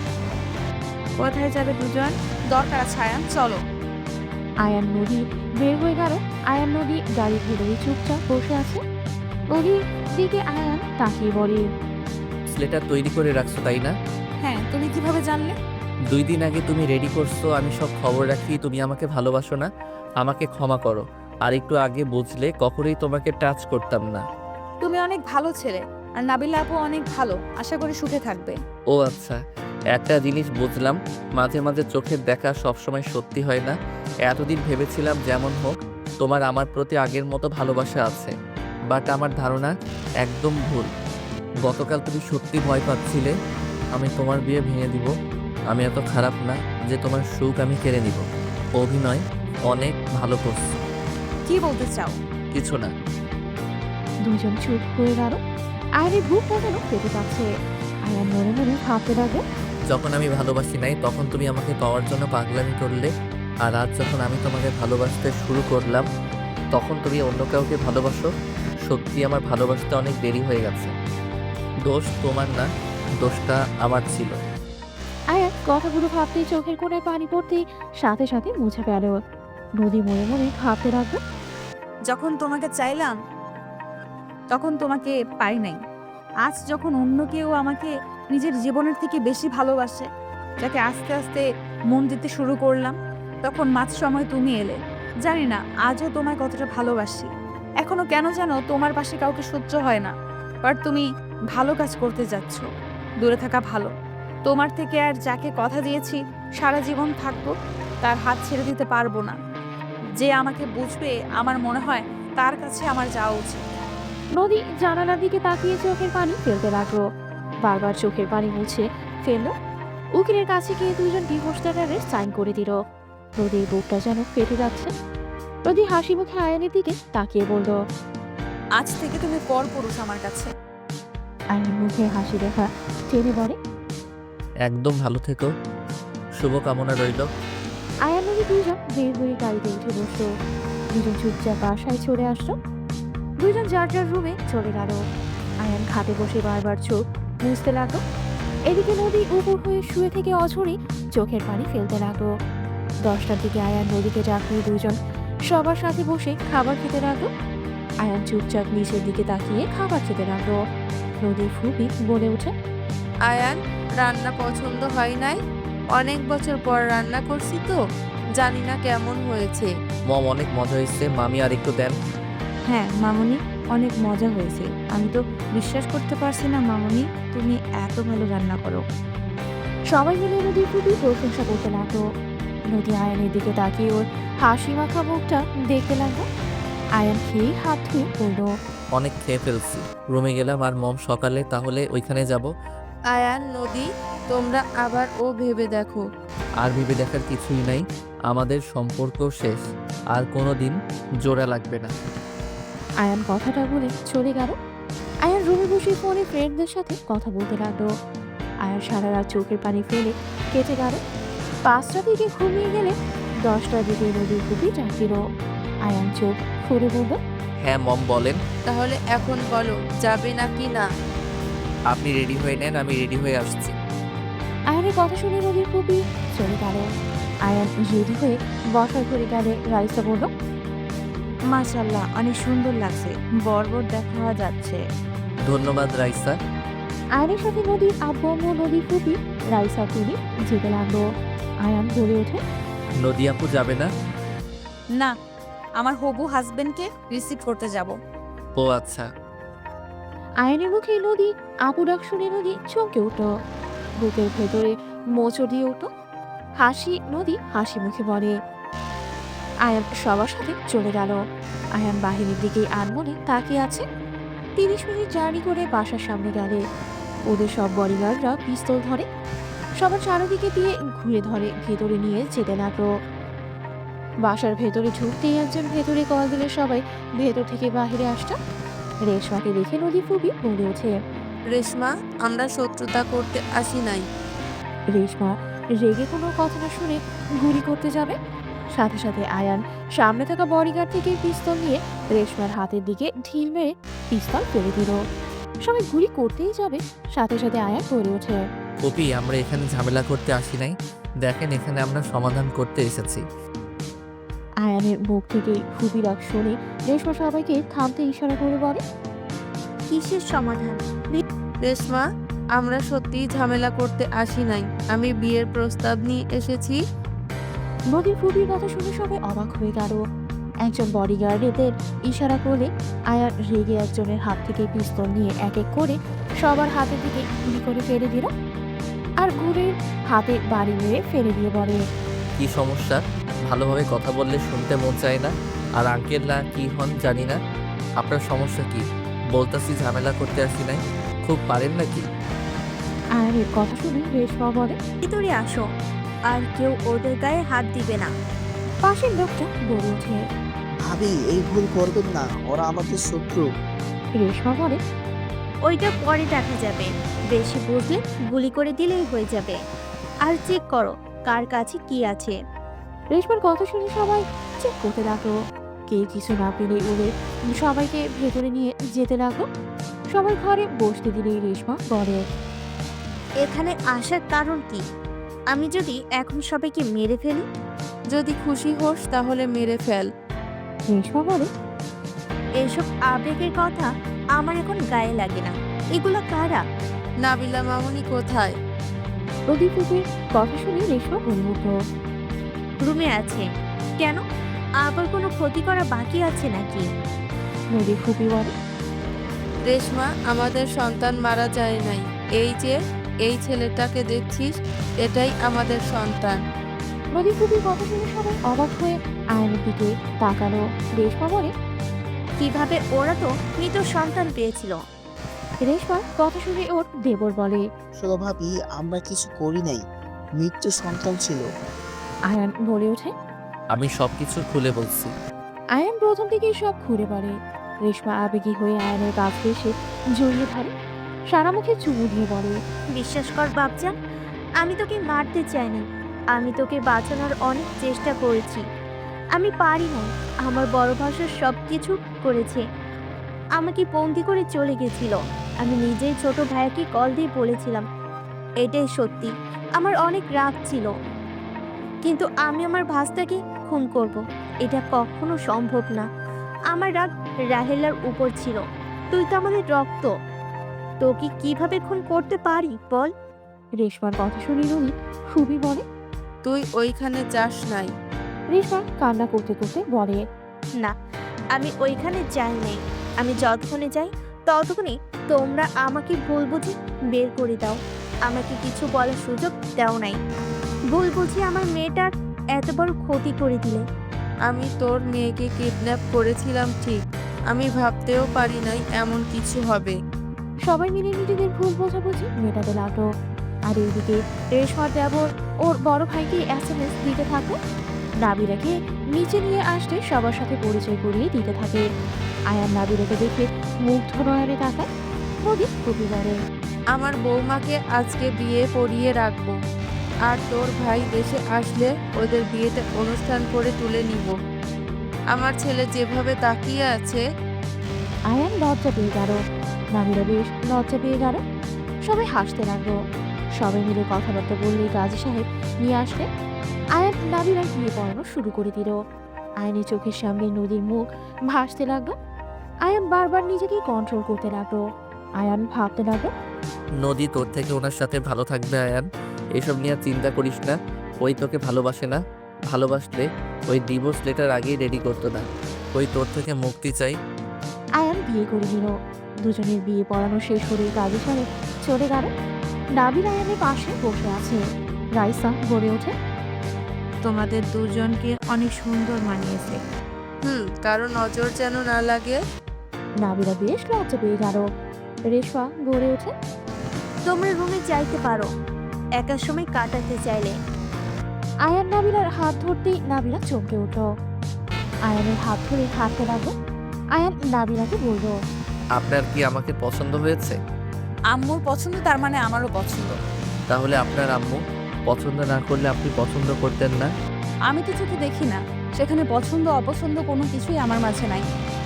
কোথায় যাবে দুজন? দরকার আছে আয়ান, চলো। আয়ান নদী বের হয়ে গেল। আয়ান নদী গাড়ি ধরে চুপচাপ বসে আছে। নদীর দিকে আয়ান তাকিয়ে বলে, স্লেটার তৈরি করে রাখছো তাই না? হ্যাঁ, তুমি কিভাবে জানলে? 2 দিন আগে তুমি রেডি করছো, আমি সব খবর রাখি। তুমি আমাকে ভালোবাসো না, আমাকে ক্ষমা করো। আর একটু আগে বুঝলে কখনোই তোমাকে টাচ করতাম না। তুমি অনেক ভালো ছেলে, আর নাবিলা আপু অনেক ভালো। আশা করি সুখে থাকবে। ও আচ্ছা, একটা জিনিস বুঝলাম, মাঝে মাঝে চোখের দেখা সবসময় সত্যি হয় না। এতদিন ভেবেছিলাম যেমন হোক তোমার আমার প্রতি আগের মতো ভালোবাসা আছে, বাট আমার ধারণা একদম ভুল। গতকাল তুমি সত্যি ভয় পাচ্ছিলে আমি তোমার বিয়ে ভেঙে দিব। আমি এত খারাপ না যে তোমার সুখ আমি কেড়ে নিব। অভিনয় অনেক ভালো করছো। কি বলতে চাও? কিছু না। দুজন চুপ হয়ে গেল। আয়ানের বুকটা যেন পেতে পাচ্ছে। আয়ান মনে মনে ভাবতে লাগলো, যখন আমি ভালোবাসি নাই তখন তুমি আমাকে পাওয়ার জন্য পাগলামি করলে, আর আজ যখন আমি তোমাকে ভালোবাসতে শুরু করলাম তখন তুমি অন্য কাউকে ভালোবাসো। সত্যি আমার ভালোবাসতে অনেক দেরি হয়ে গেছে। দোষ তোমার না, দোষটা আমার ছিল। আয়ান কথাগুলো ভাবতেই চোখের কোণে পানি পড়তেই সাথে সাথে মুছে গেল। নদী মনে মনে ভাবতে লাগলো, যখন তোমাকে চাইলাম তখন তোমাকে পাই নাই। আজ যখন অন্য কেউ আমাকে নিজের জীবনের থেকে বেশি ভালোবাসে, যাকে আস্তে আস্তে মন দিতে শুরু করলাম, তখন মাঝ সময় তুমি এলে। জানি না আজও তোমায় কতটা ভালোবাসি। এখনো কেন যেন তোমার পাশে কাউকে সহ্য হয় না। বাট তুমি ভালো কাজ করতে যাচ্ছ, দূরে থাকা ভালো। তোমার থেকে আর যাকে কথা দিয়েছি সারা জীবন থাকবো, তার হাত ছেড়ে দিতে পারবো না। যে আমাকে বুঝবে আমার মনে হয় তার কাছে আমার যাওয়া উচিত। নদী জানালার দিকে তাকিয়ে চোখের পানি ফেলতে লাগলো। বারবার চোখের পানি মুছে ফেললো। উকিলের কাছে গিয়ে দুজন ডিভোর্স লেটারের সাইন করে দিল। নদীর বুকটা যেন ফেটে যাচ্ছে। নদী হাসি মুখে আয়ানের দিকে তাকিয়ে বলল, আজ থেকে তুমি পরপুরুষ আমার কাছে। আয়ান মুখে হাসি দেখা টেনে বলে। একদম ভালো থেকো, শুভকামনা রইল। আয়ান নদী দুজন বের হয়ে গাড়িতে উঠে বসলো। দুজন চুপচাপ বাসায় চলে আসলো। দুজন যার যার রুমে চলে গেল। আয়ান খাটে বসে বারবার চোখ মুছতে লাগলো। এদিকে নদী উপর হয়ে শুয়ে থেকে অঝরে চোখের পানি ফেলতে লাগলো। 10টার দিকে আয়ান নদীকে ডাকিয়ে দুজন সবার সাথে বসে খাবার খেতে লাগলো। আয়ান চুপচাপ নিচের দিকে তাকিয়ে খাবার খেতে লাগলো। নদীর ফুপি বলে ওঠে, আয়ান, রান্না পছন্দ হয় নাই? অনেক বছর পর রান্না করছি তো, জানি না কেমন হয়েছে। মম অনেক মজা হয়েছে, মামি আর একটু দেন। হ্যাঁ মামুনি, অনেক মজা হয়েছে। আমি তো বিশ্বাস করতে পারছি না মামুনি, তুমি এত ভালো রান্না করো। সবাই মিলে নদীর ফুপি প্রশংসা করতে লাগলো। নদী আয়ানের দিকে তাকিয়ে ওর হাসি মাখা মুখটা দেখতে লাগলো। আয়ান খেয়ে হাত ধুয়ে বলল, অনেক খেয়ে ফেলছি, রুমে গেলাম। আর মম সকালে তাহলে ওইখানে যাব। আয়ান, নদী, তোমরা আবার ও ভেবে দেখো। আর ভেবে দেখার কিছুই নাই, আমাদের সম্পর্ক শেষ, আর কোনো দিন জোড়া লাগবে না। আয়ান কথাটা বলে চলে গেল। আয়ান রুমে বসে ফোনে ফ্রেন্ডদের সাথে কথা বলতে লাগলো। আয়ান সারা রাত চোখের পানি ফেলে কেটে গেল। 5টা দিকে ঘুমিয়ে গেলে 10টার দিকে নদীর ফুপি ডাক দিল। আয়ান চোখ খুলে বলল, হ্যাঁ মম বলেন। তাহলে এখন বলো, যাবে নাকি না? আপনি রেডি হয়ে নেন, আমি রেডি হয়ে আসছি। আয়ানের কথা শুনে নদীর ফুপি চলে গেল। আয়ান রেডি হয়ে বসার ঘরে গেলে রাইসা বলল, মাশাআল্লাহ, অনেক সুন্দর লাগছে, বরবর দেখা যাচ্ছে। ধন্যবাদ রাইসা। আয়ানের সাথে নদীর আব্বু আম্মু নদীর ফুপি রাইসা তিনি যেতে লাগলো। আয়ান বলে ওঠে, নদী আপু যাবে না? না, আমার হবু হাজবেন্ডকে রিসিভ করতে যাব। ও আচ্ছা। আয়নের মুখে নদী আপু ডাক শুনে নদী চমকে উঠল। বুকের ভেতরে মোচড় দিয়ে উঠল। হাসি নদী হাসি মুখে বলে। আয়ান সবার সাথে চলে গেল। আয়ান বাহিনীর দিকে আনমনে তাকিয়ে আছে। 30 মিনিট জার্নি করে বাসার সামনে গেলে ওদের সব বডিগার্ডরা পিস্তল ধরে। সবার চারিদিকে দিয়ে ঘুরে ধরে ভেতরে নিয়ে যেতে লাগলো। বাসার ভেতরে ঢুকতেই একজন ভেতরে কল দিলে সবাই ভেতর থেকে বাহিরে আসতো। রেশমাকে দেখে নদী ফুপি বলে ওঠে, রেশমা, আমরা শত্রুতা করতে আসি নাই। রেশমা রেগে কোনো কথা না শুনে গুলি করতে যাবে। সাথে সাথে আয়ান সামনে থাকা বডিগার্ড থেকে পিস্তল নিয়ে রেশমার হাতের দিকে ঢিল মেরে পিস্তল ফেলে দিল। সবাই গুলি করতেই যাবে, সাথে সাথে আয়ান বলে ওঠে, কপি, আমরা এখানে ঝামেলা করতে আসি নাই, দেখেন এখানে আমরা সমাধান করতে এসেছি। আয়ানের মুখ থেকে ফুপি ডাক শুনে রেশমা সবাইকে থামতে ইশারা করে বলে, কিসের সমাধান? রেশমা, আমরা সত্যিই ঝামেলা করতে আসি নাই, আমি বিয়ের প্রস্তাব নিয়ে এসেছি। নদীর ফুপির কথা শুনে সবাই অবাক হয়ে গেল। একজন বডিগার্ড এদের ইশারা করলে আয়ান রেগে একজনের হাত থেকে পিস্তল নিয়ে এক এক করে সবার হাতের দিকে গুলি করে ফেলে দিল। আর ঘুরে হাতে বাড়ি মেরে ফেলে দিয়ে বলে, কি সমস্যা? ভালোভাবে কথা বললে শুনতে মন চায় না। আর আঙ্কেল না কি হন জানি না, আপনার সমস্যা কি? বলতাছি ঝামেলা করতে আসি নাই, খুব পারেন নাকি? আয়ানের কথা শুনে রেশমা বলে, ভিতরে আসো, আর কেউ ওদের গায়ে হাত দিবে না। পাশের লোকটা বলে ওঠে। ভাবি, এই ভুল করবেন না, ওরা আমাদের শত্রু। রেশমা বলে, ওইটা পরে দেখা যাবে, বেশি বুঝলে গুলি করে দিলেই হয়ে যাবে। আর চেক করো কার কাছে কি আছে। রেশমার কথা শুনে সবাই চেক করতে লাগলো। কে কিছু না পেলে ওদের সবাইকে ভেতরে নিয়ে যেতে লাগলো। সবাই ঘরে বসতে দিলেই রেশমা বলে, এখানে আসার কারণ কি? আমি যদি এখন সবাইকে মেরে ফেলি? যদি খুশি হোস তাহলে মেরে ফেল। রেশমা বলে, এসব আবেগের কথা আমার এখন গায়ে লাগে না। এগুলো কারা? নাবিলা মামুনি কোথায়? নদী ফুপির কথা শুনে রেশমা বলে উঠল, রুমে আছে। কেন? আবার কোনো ক্ষতি করা বাকি আছে নাকি? নদী ফুপি বলে, রেশমা, আমাদের সন্তান মারা যায় নাই। এই যে এই ছেলেটাকে দেখছিস, এটাই আমাদের সন্তান। নদী ফুপির কথা শুনে সবাই অবাক হয়ে আয়নের দিকে তাকালো। রেশমা বলে, কিভাবে? ওরা তো মৃত সন্তান পেয়েছিল। রেশমা কথা শুনে ওর দেবর বলে, আসলে ভাবি, আমরা কিছু করি নাই, মৃত্যু সন্তান ছিল। আয়ান বলে ওঠে। আমি সব কিছু খুলে বলছি। আয়ান প্রথম থেকেই সব ঘুরে পড়ে। রেশমা আবেগী হয়ে আয়ানের কাছে এসে জড়িয়ে ধরে, সারা মুখে চুমু দিয়ে বলে, বিশ্বাস কর বাপজান, আমি তোকে মারতে চাইনি। আমি তোকে বাঁচানোর অনেক চেষ্টা করেছি। আমি পারি না। আমার বড় ভাষার সব কিছু করেছে। আমাকে বন্দি করে চলে গেছিল। আমি নিজেই ছোট ভাইয়াকে কল দিয়ে বলেছিলাম এটাই সত্যি। আমার অনেক রাগ ছিল, কিন্তু আমি আমার ভাস্তাকে খুন করব এটা কখনো সম্ভব না। আমার রাগ রাহেলার উপর ছিল। তুই তো আমাদের রক্ত, তোকে কিভাবে খুন করতে পারি বল? রেশমার কথা শুনে নদী খুবই বলে। তুই ওইখানে যাস নাই। রেশমা কান্না করতে করতে বলে, না, আমি ওইখানে যাই নাই। আমি যতক্ষণে যাই ততক্ষণে তোমরা আমাকে ভুল বুঝে বের করে দাও। আমাকে কিছু বলার সুযোগ দাও নাই। ভুল বুঝে আমার মেয়েটার এত বড় ক্ষতি করে দিলে। আমি তোর মেয়েকে কিডন্যাপ করেছিলাম ঠিক, আমি ভাবতেও পারি নাই এমন কিছু হবে। সবাই মিলে নিজেদের ভুল বোঝাবুঝি মেটাতে লাগলো। আর এইদিকে রেশমার দেবর ওর বড় ভাইকে SMS দিতে থাকে। নাবিরাকে নিচে নিয়ে আসতে সবার সাথে পরিচয় করিয়ে দিতে থাকে। আয়ান নাবিরাকে দেখে মুগ্ধ নয়নে তাকায়। নদী খুবই বলে, আমার বৌমাকে আজকে বিয়ে পড়িয়ে রাখবো, আর তোর ভাই দেশে আসলে ওদের বিয়েতে অনুষ্ঠান করে তুলে নিব। আমার ছেলে যেভাবে তাকিয়ে আছে। আয়ান লজ্জা পেয়ে গেল। নাবিরা বেশ লজ্জা পেয়ে গেল। সবাই হাসতে লাগলো। সবাই মিলে কথাবার্তা বললেই গাজী সাহেব নিয়ে আসলে আয়ান নাবিরার বিয়ে পড়ানো শুরু করে দিল। আয়ানের চোখের সামনে নদীর মুখ ভাসতে লাগলো। আয়ান বারবার নিজেকে কন্ট্রোল করতে লাগলো। আয়ান ভাবতে লাগলো, নদী তোর থেকে ওনার সাথে ভালো থাকবে আয়ান, এসব নিয়ে আর চিন্তা করিস না। ওই তোকে ভালোবাসে না, ভালোবাসলে ওই ডিভোর্স লেটার আগেই রেডি করতো না। ওই তোর থেকে মুক্তি চাই। আয়ান বিয়ে করে নিল। দুজনের বিয়ে পড়ানো শেষ করে গাজী সাহেব চলে গেল। নাবির আয়ানের পাশে বসে আছে। রাইসা গড়ে ওঠে, তোমাদের দুজনকে অনেক সুন্দর মানিয়েছে। কারো নজর যেন না লাগে। নাবিরা বেশ লজ্জা পেয়ে গেল। রেশমা গড়ে ওঠে, তোমরা রুমে যাইতে পারো একা সময় কাটাতে চাইলে। আয়ান নাবিলার হাত ধরতেই নাবিলা চমকে উঠল। আয়ানের হাত ধরে হাঁটতে লাগলো। আয়ান নাবিলাকে বলল, আপনার কি আমাকে পছন্দ হয়েছে? আম্মুর পছন্দ তার মানে আমারও পছন্দ। তাহলে আপনার আম্মু পছন্দ না করলে আপনি পছন্দ করতেন না? আমি তো চোখে দেখি না, সেখানে পছন্দ অপছন্দ কোনো কিছুই আমার মাঝে নাই।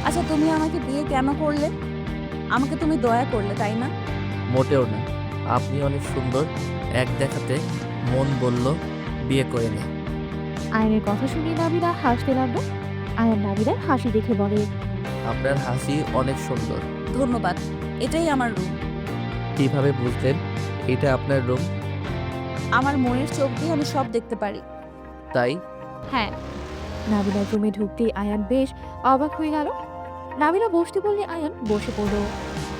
আচ্ছা, তুমি আমাকে বিয়ে কেন করলে? আমাকে তুমি দয়া করলে, তাই না? মোটেও না, আপনি অনেক সুন্দর। এক দেখাতে মন বলল বিয়ে করে নে। আয়ানের কথা শুনে নাবিলা হাসতে লাগলো। আয়ান নাবিলার হাসি দেখে বলে, আপনার হাসি অনেক সুন্দর। ধন্যবাদ। এটাই আমার রুম। কিভাবে বুঝলেন এটা আপনার রুম? আমার মনের চোখ দিয়ে আমি সব দেখতে পারি। তাই হ্যাঁ। নাবিলার রুমে ঢুকতেই আয়ান বেশ অবাক হয়ে গেল। নাবিলা বসতে বললে আয়ান বসে পড়ল।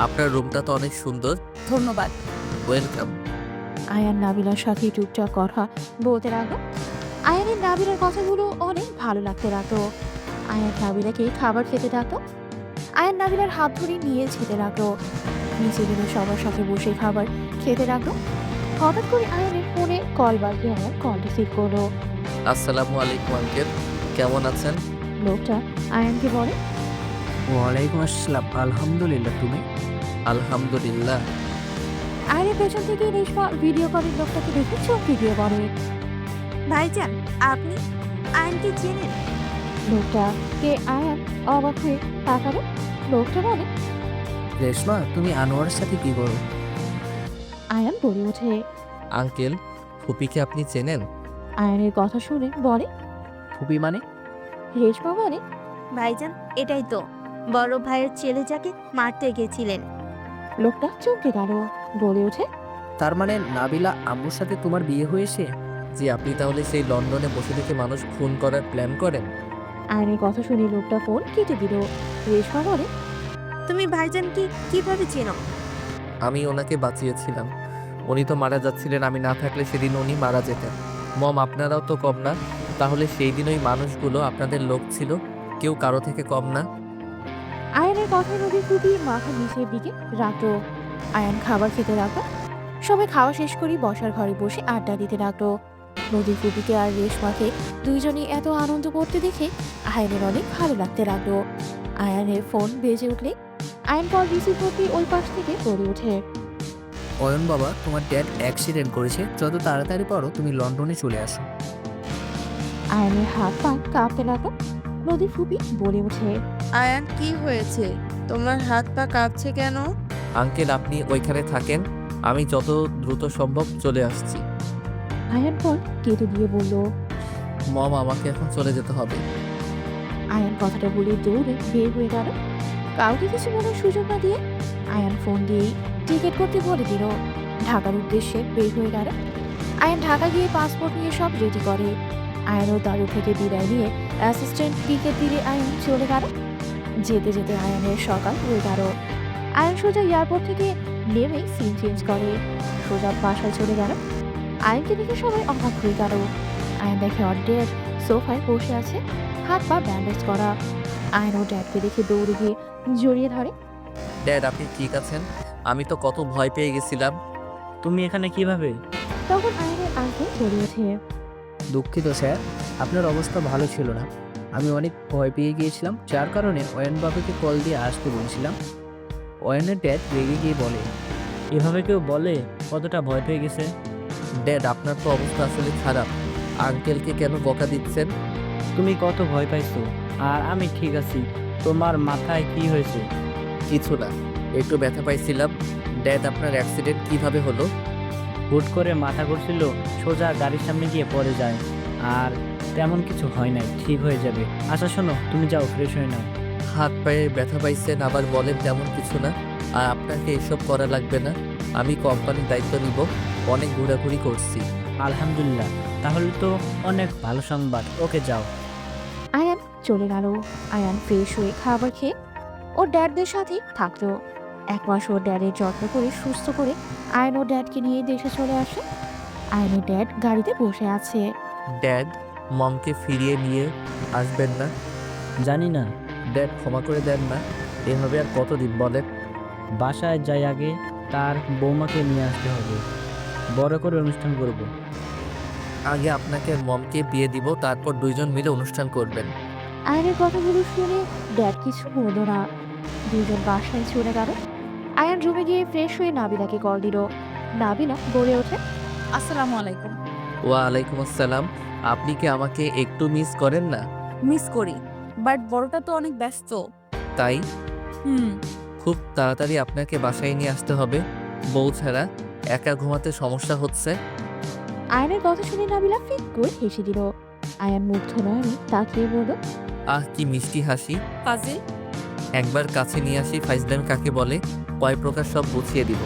আপনার রুমটা তো অনেক সুন্দর। ধন্যবাদ। ওয়েলকাম। আয়ান নাবিলার সাথে টুকটাক কথা বলতে লাগলো। আয়ানের নাবিলার কথাগুলো অনেক ভালো লাগতে লাগতো। আয়ান নাবিলাকে খাবার খেতে ডাকতো। আয়ান নাবিলার হাত ধরে নিয়ে যেতে লাগলো। নিচে গেলে সবার সাথে বসে খাবার খেতে লাগলো। হঠাৎ করে আয়ানের ফোনে কল বাজলে আয়ান কল রিসিভ করলো। আসসালামু আলাইকুম আঙ্কেল, কেমন আছেন? লোকটা আয়ানকে বলে, ওয়ালাইকুম আসসালাম, আলহামদুলিল্লাহ, তুমি? আলহামদুলিল্লাহ। আয়ানের পেছন থেকে রেশমা ভিডিও কলের লোকটাকে দেখে চমকে দিয়ে বলে, ভাইজান, আপনি আয়নকে চেনেন? লোকটাকে আয়ান অবাক হয়ে তাকালো। লোকটা বলে, রেশমা, তুমি আনোয়ারের সাথে কি করো? আয়ান বলে ওঠে। আঙ্কেল, ফুপিকে আপনি চেনেন? আয়ানের কথা শুনে বলে, ফুপি মানে? রেশমা বলে, ভাইজান, এটাই তো বড় ভাইয়ের ছেলে যাকে মারতে গেছিলেন। লোকটা চমকে গেল। বলে ওঠে, তার মানে নাবিলা আম্মুর সাথে তোমার বিয়ে হয়েছে? জি, আপনি তাহলে সেই লন্ডনে বসে থেকে মানুষ খুন করার প্ল্যান করেন? আয়ানের কথা শুনে লোকটা ফোন কেটে দিল। রেশমা বলে, তুমি ভাইজানকে কিভাবে চেনো? আমি ওনাকে বাঁচিয়েছিলাম। উনি তো মারা যাচ্ছিলেন, আমি না থাকলে সেদিন উনি মারা যেতেন। মম, আপনারাও তো কম না। তাহলে সেই দিন ওই মানুষগুলো আপনাদের লোক ছিল, কেউ কারো থেকে কম না। আয়ানের কথা নদী ফুটিয়ে মাথা নিচের দিকে রাখলো। আয়ান খাবার খেতে লাগলো। সবাই খাওয়া শেষ করে বসার ঘরে বসে আড্ডা দিতে লাগলো। নদীর ফুপিকে আর রেশমাকে দুইজনই এত আনন্দ করতে দেখে আয়ানের অনেক ভালো লাগতে লাগলো। আয়ানের ফোন বেজে উঠলে আয়ান কল রিসিভ করতে ওই পাশ থেকে পড়ে ওঠে। অয়ন বাবা, তোমার ড্যাড অ্যাক্সিডেন্ট করেছে, যত তাড়াতাড়ি পারো তুমি লন্ডনে চলে আসো। আয়ানের হাত পা কাঁপতে লাগলো। নদীর ফুপি বলে ওঠে, আয়ান, কি হয়েছে? তোমার হাত পা কাঁপছে কেন? আঙ্কেল, আপনি ওইখানে থাকেন, আমি যত দ্রুত সম্ভব চলে আসছি। আয়ান ফোন কেটে দিয়ে বলল। মম, আমাকে এখন চলে যেতে হবে। আয়ান কথাটা বলে দৌড়ে বের হয়ে গেল। কাউকে কিছু বলার সুযোগ না দিয়ে আয়ান ফোন দিয়েই টিকিট করতে বলে দিল। ঢাকার উদ্দেশ্যে বের হয়ে গেল। আয়ান ঢাকা গিয়ে পাসপোর্ট নিয়ে সব রেডি করে। আয়ানও দাদু থেকে বিদায় নিয়ে অ্যাসিস্ট্যান্ট টিকিট দিয়ে আয়ান চলে গেল। যেতে যেতে আয়ানের সকাল হয়ে গেল। আয়ান সোজা এয়ারপোর্ট থেকে নেমে সিন চেঞ্জ করে সোজা বাসায় চলে গেল। আয়ানকে দেখে সবাই অবাক হয়ে গেল। আয়ান দেখে ওর ড্যাড সোফায় বসে আছে, হাত পা ব্যান্ডেজ করা। আয়ান ও ড্যাডকে দেখে দৌড়ে গিয়ে জড়িয়ে ধরে। ড্যাড, আপনি ঠিক আছেন? আমি তো কত ভয় পেয়ে গেছিলাম। তুমি এখানে কিভাবে? তখন আয়ানের আঙ্কেল চলে ওঠে। দুঃখিত স্যার, আপনার অবস্থা ভালো ছিল না। আমি অনেক ভয় পেয়ে গিয়েছিলাম, যার কারণে অয়ন বাবাকে কল দিয়ে আসতে বলছিলাম। অয়নের ড্যাড রেগে গিয়ে বলে, এভাবে কেউ বলে? কতটা ভয় পেয়ে গেছে? ড্যাড, আপনার তো অবস্থা আসলে খারাপ, আঙ্কেলকে কেন বকা দিচ্ছেন? তুমি কত ভয় পাইছো, আর আমি ঠিক আছি। তোমার মাথায় কি হয়েছে? কিছু না, একটু ব্যথা পাইছিলাম। ড্যাড, আপনার অ্যাক্সিডেন্ট কিভাবে হলো? হুট করে মাথা ঘুরছিল, সোজা গাড়ির সামনে গিয়ে পড়ে যায়। আর তেমন কিছু হয় নাই, ঠিক হয়ে যাবে। আচ্ছা শোনো, তুমি যাও, ফ্রেশ হয়ে নাও। হাত পায়ে ব্যথা পাইছেন, আবার বলেন তেমন কিছু না। আর আপনাকে এসব করা লাগবে না, আমি কোম্পানির দায়িত্ব নিব। অনেক ঘোরাঘুরি করছি। আলহামদুলিল্লাহ, তাহলে তো অনেক ভালো সংবাদ। ওকে, যাও। আয়ান চলে গেল। আয়ান ফ্রেশ হয়ে খাবার খেয়ে ওর ড্যাডদের সাথেই থাকতো। এক মাস ওর ড্যাডের যত্ন করে সুস্থ করে আয়ান ওর ড্যাডকে নিয়ে দেশে চলে আসে। আয়ানের ড্যাড গাড়িতে বসে আছে। ড্যাড, মমকে ফিরিয়ে নিয়ে আসবেন না? জানি না। ড্যাড, ক্ষমা করে দেন না। এভাবে আর কতদিন বলেন? বাসায় যাই, আগে তার বৌমাকে নিয়ে আসতে হবে, বড় করে অনুষ্ঠান করব। আগে আপনাকে মমকে বিয়ে দিব, তারপর দুইজন মিলে অনুষ্ঠান করবেন। আয়ানের কথাগুলো শুনে ড্যাড কিছু বলল না। দুজন বাসায় চলে গেল। আয়ান রুমে গিয়ে ফ্রেশ হয়ে নাবিলাকে কল দিল। নাবিলা গড়ে ওঠে। আসসালামু আলাইকুম। ওয়ালাইকুম আসসালাম। আপনি কি আমাকে একটু মিস করেন না? মিস করি, বাট বড়টা তো অনেক ব্যস্ত। তাই হুম। খুব তাড়াতাড়ি আপনাকে বাসায় নিয়ে আসতে হবে। বউ ছাড়া একা ঘুমাতে সমস্যা হচ্ছে। আয়ানের কথা শুনে নাবিলা ফিক করে হেসে দিল। আয়ান মুগ্ধ নয়নে তাকিয়ে বলল, আহ, কি মিষ্টি হাসি। ফাজিল। একবার কাছে নিয়ে আসি, ফাইজলাম কাকে বলে, কয় প্রকার সব বুঝিয়ে দিব।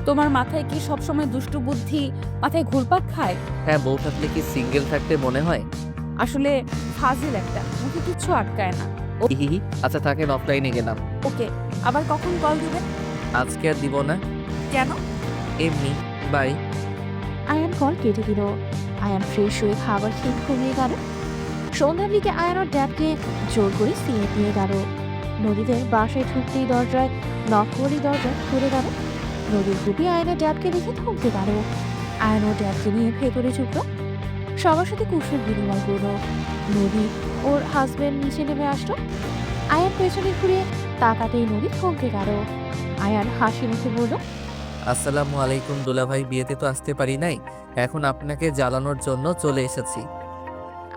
তোমার মাথায় কি সবসময় দুষ্টু বুদ্ধি মাথায় ঘুরপাক খায়? হ্যাঁ, বউ থাকলে কি সিঙ্গেল থাকতে মনে হয়? আসলে ফাজিল একটা, মুখে কিচ্ছু আটকায় না। হিহি। আচ্ছা থাকেন, অফলাইনে গেলাম। ওকে, আবার কখন কল দিবেন? আজকে আর দিব না, কেন? এমনি। বাই। আয়ান কল কেটে দিল। আয়ান ফ্রেশ হয়ে খাবার খেয়ে ঘুমিয়ে গেল। সন্ধ্যার দিকে আয়ান ওর ড্যাডকে জোর করে সিয়ে দিয়ে গেল। নদীতে বাসায় ঢুকতেই দরজায় নক করেই দরজা খুলে গেল। নদীর গুপি আয়নের ড্যাডকে দেখে থমকে গেল। আয়ন ওর ড্যাডকে নিয়ে ভেতরে ঢুকল। সবার সাথে কুশল বিনিময় করল। নদী ওর হাজবেন্ড নিচে নেমে আসলো। আয়ান পেছনে ঘুরে তাকাতেই নদী থমকে গেল। আয়ান হাসি মুখে বলল, আসসালামু আলাইকুম দুলাভাই, বিয়েতে তো আসতে পারি নাই, এখন আপনাকে জ্বালানোর জন্য চলে এসেছি।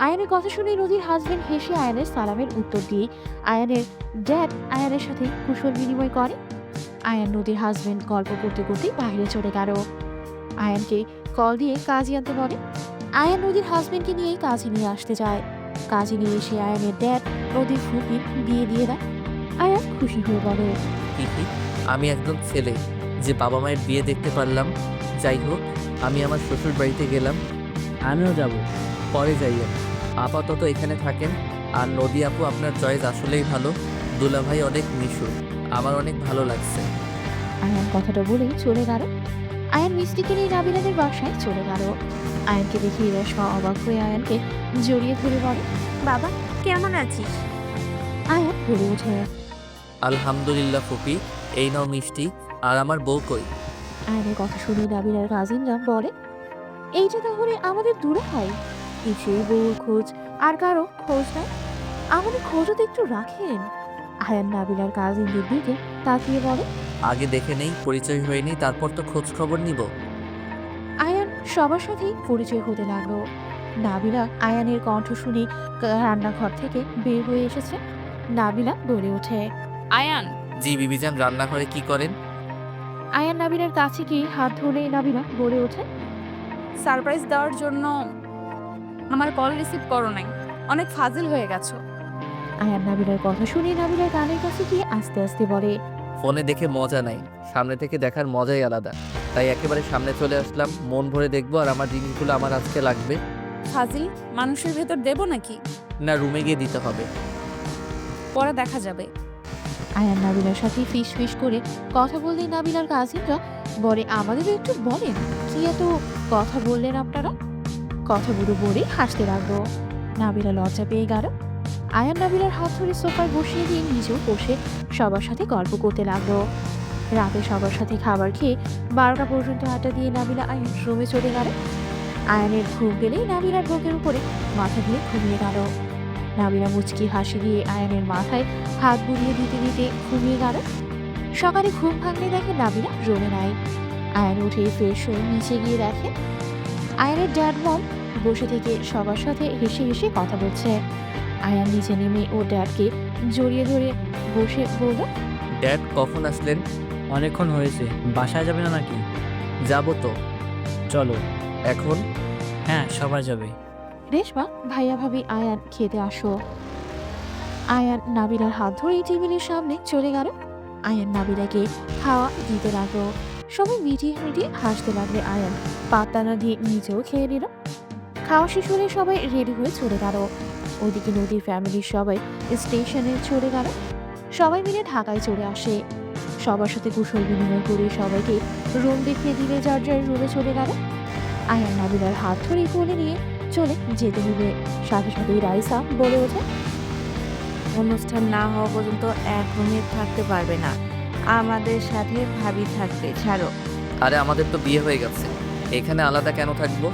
আয়ানের কথা শুনে নদীর হাজবেন্ড হেসে আয়ানের সালামের উত্তর দিয়ে আয়ানের ড্যাড আয়ানের সাথে কুশল বিনিময় করে। আয়ান নদীর হাজবেন্ড গল্প করতে করতে বাইরে চলে গেল। আয়ানকে কল দিয়ে কাজী আনতে বলে। আয়ান নদীর হাজবেন্ডকে নিয়েই কাজে নিয়ে আসতে যায়। কাজে নিয়ে এসে আয়ানের ড্যাড নদীর ফুপির বিয়ে দিয়ে দেয়। আয়ান খুশি হয়ে বলে, হিহি, আমি একজন ছেলে যে বাবা মায়ের বিয়ে দেখতে পারলাম। যাই হোক, আমি আমার শ্বশুর বাড়িতে গেলাম। আমিও যাব। পরে যাইয়েন, আপাতত এখানে থাকেন। আর নদী আপু, আপনার চয়েস আসলেই ভালো। দুলাভাই অনেক মিশুর, আমার অনেক ভালো লাগছে। আয়ান কথাটা বলেই চলে গেল। আয়ান মিষ্টিকে নিয়ে নাবিলাদের বাসায় চলে গেল। আয়ানকে দেখে রেশমা অবাক হয়ে আয়ানকে জড়িয়ে ধরে বলে, বাবা কেমন আছিস? আয়ান বলে ওঠে। আলহামদুলিল্লাহ ফুপি, এই নাও মিষ্টি। আর আমার বউ কই? আয়ানের কথা শুনে নাবিলার কাজিনরা বলে, এইটা তাহলে আমাদের দূরে হয় কিছুই বউর খোঁজ আর কারো খোঁজ নাই। আমাদের খোঁজও তো একটু রাখেন। আয়ান নাবিলার কাজিনদের দিকে তাকিয়ে বলে। আগে দেখে নেই, পরিচয় হয়নি, তারপর তো খোঁজ খবর নিব। আয়ান সবার সাথেই পরিচয় হতে লাগলো। নাবিলা আয়ানের কণ্ঠ শুনে রান্নাঘর থেকে বের হয়ে এসেছে। নাবিলা বলে ওঠে। আয়ান, জি বিবিজান, রান্নাঘরে কি করেন? আয়ান নাবিলার কাছে গিয়ে হাত ধরে নাবিলা বলে ওঠে। সারপ্রাইজ দেওয়ার জন্য আমার কল রিসিভ করো নাই, অনেক ফাজিল হয়ে গেছো। আয়ান নাবিলার কথা শুনে নাবিলার কানের কাছে গিয়ে আস্তে আস্তে বলে। ফোনে দেখে মজা নাই, সামনে থেকে দেখার মজাই আলাদা। তাই একেবারে সামনে চলে আসলাম, মন ভরে দেখবো আর আমার জিনিসগুলো আমার আজকে লাগবে। ফাজিল মানুষের ভেতর দেবো নাকি? না, রুমে গিয়ে দিতে হবে। পরে দেখা যাবে। আয়ান নাবিলার সাথে ফিস ফিস করে কথা বললেই নাবিলার কাজিনরা বলে, আমাদের একটু বলেন কি এত কথা বললেন আপনারা? কথাগুলো বলে হাসতে লাগলো। নাবিলা লজ্জা পেয়ে গেল। আয়ান নাবিলার হাত ধরে সোফায় বসিয়ে দিয়ে নিজেও বসে সবার সাথে গল্প করতে লাগলো। রাতে সবার সাথে খাবার খেয়ে 12টা পর্যন্ত আড্ডা দিয়ে নাবিলা আয়ান রুমে চলে গেল। আয়ানের ঘুম গেলেই নাবিলার বুকের উপরে মাথা দিয়ে ঘুমিয়ে গেল। নাবিলা মুচকি হাসি দিয়ে আয়ানের মাথায় হাত বুলিয়ে দিতে দিতে ঘুমিয়ে গেল। সকালে ঘুম ভাঙলে দেখে নাবিলা রুমে নাই। আয়ান উঠে ফ্রেশ হয়ে নিচে গিয়ে দেখে আয়ানের ড্যাড মম বসে থেকে সবার সাথে হেসে হেসে কথা বলছে। আয়ান নিচে নেমে ও ড্যাডকে জড়িয়ে ধরে বসে বলল, ড্যাড কখন আসলেন? অনেকক্ষণ হয়েছে, বাসায় যাবে না নাকি? যাবো তো। চলো। এখন? হ্যাঁ, সবাই যাবে। রেশমা ভাইয়া ভাবি আয়ান খেতে আসো। আয়ান নাবিলার হাত ধরে টেবিলের সামনে চলে গেল। আয়ান নাবিলাকে খাওয়া দিতে লাগলো। সবাই মিটিয়ে মিটিয়ে হাসতে লাগলে আয়ান পাত্তা না দিয়ে নিজেও খেয়ে নিল। খাওয়া শেষ হলে সবাই রেডি হয়ে চলে গেল। ওদিকে নদীর ফ্যামিলির সবাই স্টেশনে চলে গেল। সবাই মিলে ঢাকায় চলে আসে। সবার সাথে কুশল বিনিময় করে সবাইকে রুম দেখিয়ে দিলে যার যার রুমে চলে গেল। আয়ান নাবিলার হাত ধরে কোলে নিয়ে চলে যেতে হবে। সাথে সাথেই রাইসা বলে ওঠে, অনুষ্ঠান না হওয়া পর্যন্ত এক রুমে থাকতে পারবে না, আমাদের সাথে ভাবি থাকবে। ছাড়ো। আরে আমাদের তো বিয়ে হয়ে গেছে, এখানে আলাদা কেন থাকবো?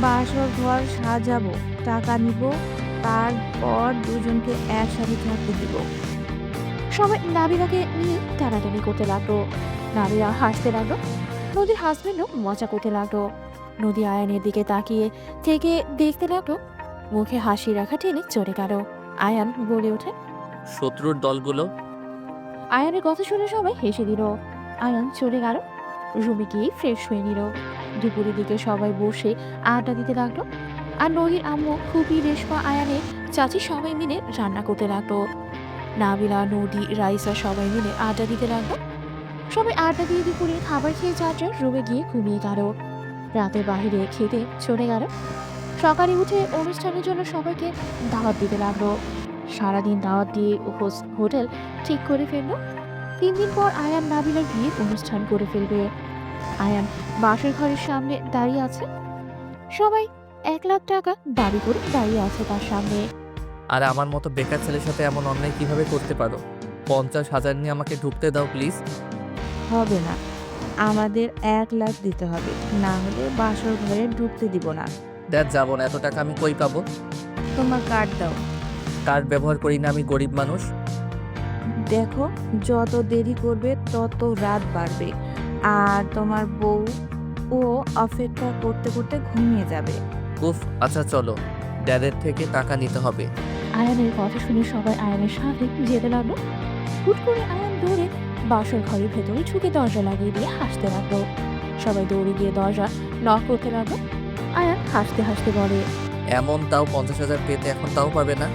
বাসর ঘর সাজাবো, টাকা নিব, তারপর দুজনকে একসাথে থাকতে দিব। সবাই নাবিলাকে নিয়ে টানাটানি করতে লাগলো। নাবিলা হাসতে লাগলো। নদীর হাজবেন্ডও মজা করতে লাগলো। নদী আয়ানের দিকে তাকিয়ে থেকে দেখতে লাগলো। মুখে হাসি রাখা টেনে চলে গেল। আয়ান বলে ওঠে। শত্রুর দলগুলো। আয়ানের কথা শুনে সবাই হেসে দিল। আয়ান চলে গেল। রুমে গিয়ে ফ্রেশ হয়ে নিল। দুপুরের দিকে সবাই বসে আড্ডা দিতে লাগলো। আর নদীর আম্মু খুবই রেশমা আয়ানের চাচি সবাই মিলে রান্না করতে লাগলো। নাবিলা নদী রাইসা সবাই মিলে আড্ডা দিতে লাগলো। সবাই আড্ডা দিয়ে দুপুরে খাবার খেয়ে যার যার রুমে গিয়ে ঘুমিয়ে গেল। রাতে বাইরে খেতে চলে গেল। সকালে উঠে অনুষ্ঠানের জন্য সবাইকে দাওয়াত দিতে লাগলো। সারাদিন দাওয়াত দিয়ে হোটেল ঠিক করে ফেললো। 3 দিন পর আয়ান নাবিলার বিয়ের অনুষ্ঠান করে ফেলবে। আয়ান বাসের ঘরের সামনে দাঁড়িয়ে আছে। সবাই 1 লাখ টাকা দাবি করে দাঁড়িয়ে আছে তার সামনে। আর আমার মতো বেকার ছেলের সাথে এমন অন্যায় কিভাবে করতে পারো? 50,000 নিয়ে আমাকে ঢুকতে দাও প্লিজ। হবে না, আমাদের 1 লাখ দিতে হবে, না হলে বাসর ঘরে ঢুকতে দিব না। ড্যাড, যাবো না, এত টাকা আমি কই পাবো? তোমার কার্ড দাও। কার্ড ব্যবহার করি না, আমি গরিব মানুষ। দেখো, যত দেরি করবে তত রাত বাড়বে, আর তোমার বউ ও অপেক্ষা করতে করতে ঘুমিয়ে যাবে। উফ, আচ্ছা চলো, ড্যাডের থেকে টাকা নিতে হবে। আয়ানের কথা শুনে সবাই আয়ানের সাথে যেতে লাগলো। হুট করে আয়ান দৌড়ে বাসর ঘরের ভেতরে ঢুকে দরজা লাগিয়ে দিয়ে হাসতে লাগলো। সবাই দৌড়ে গিয়ে দরজা নক করতে লাগলো। আয়ান হাসতে হাসতে বলে, এমন তাও 50,000 পেতে এখন তাও পাবে না?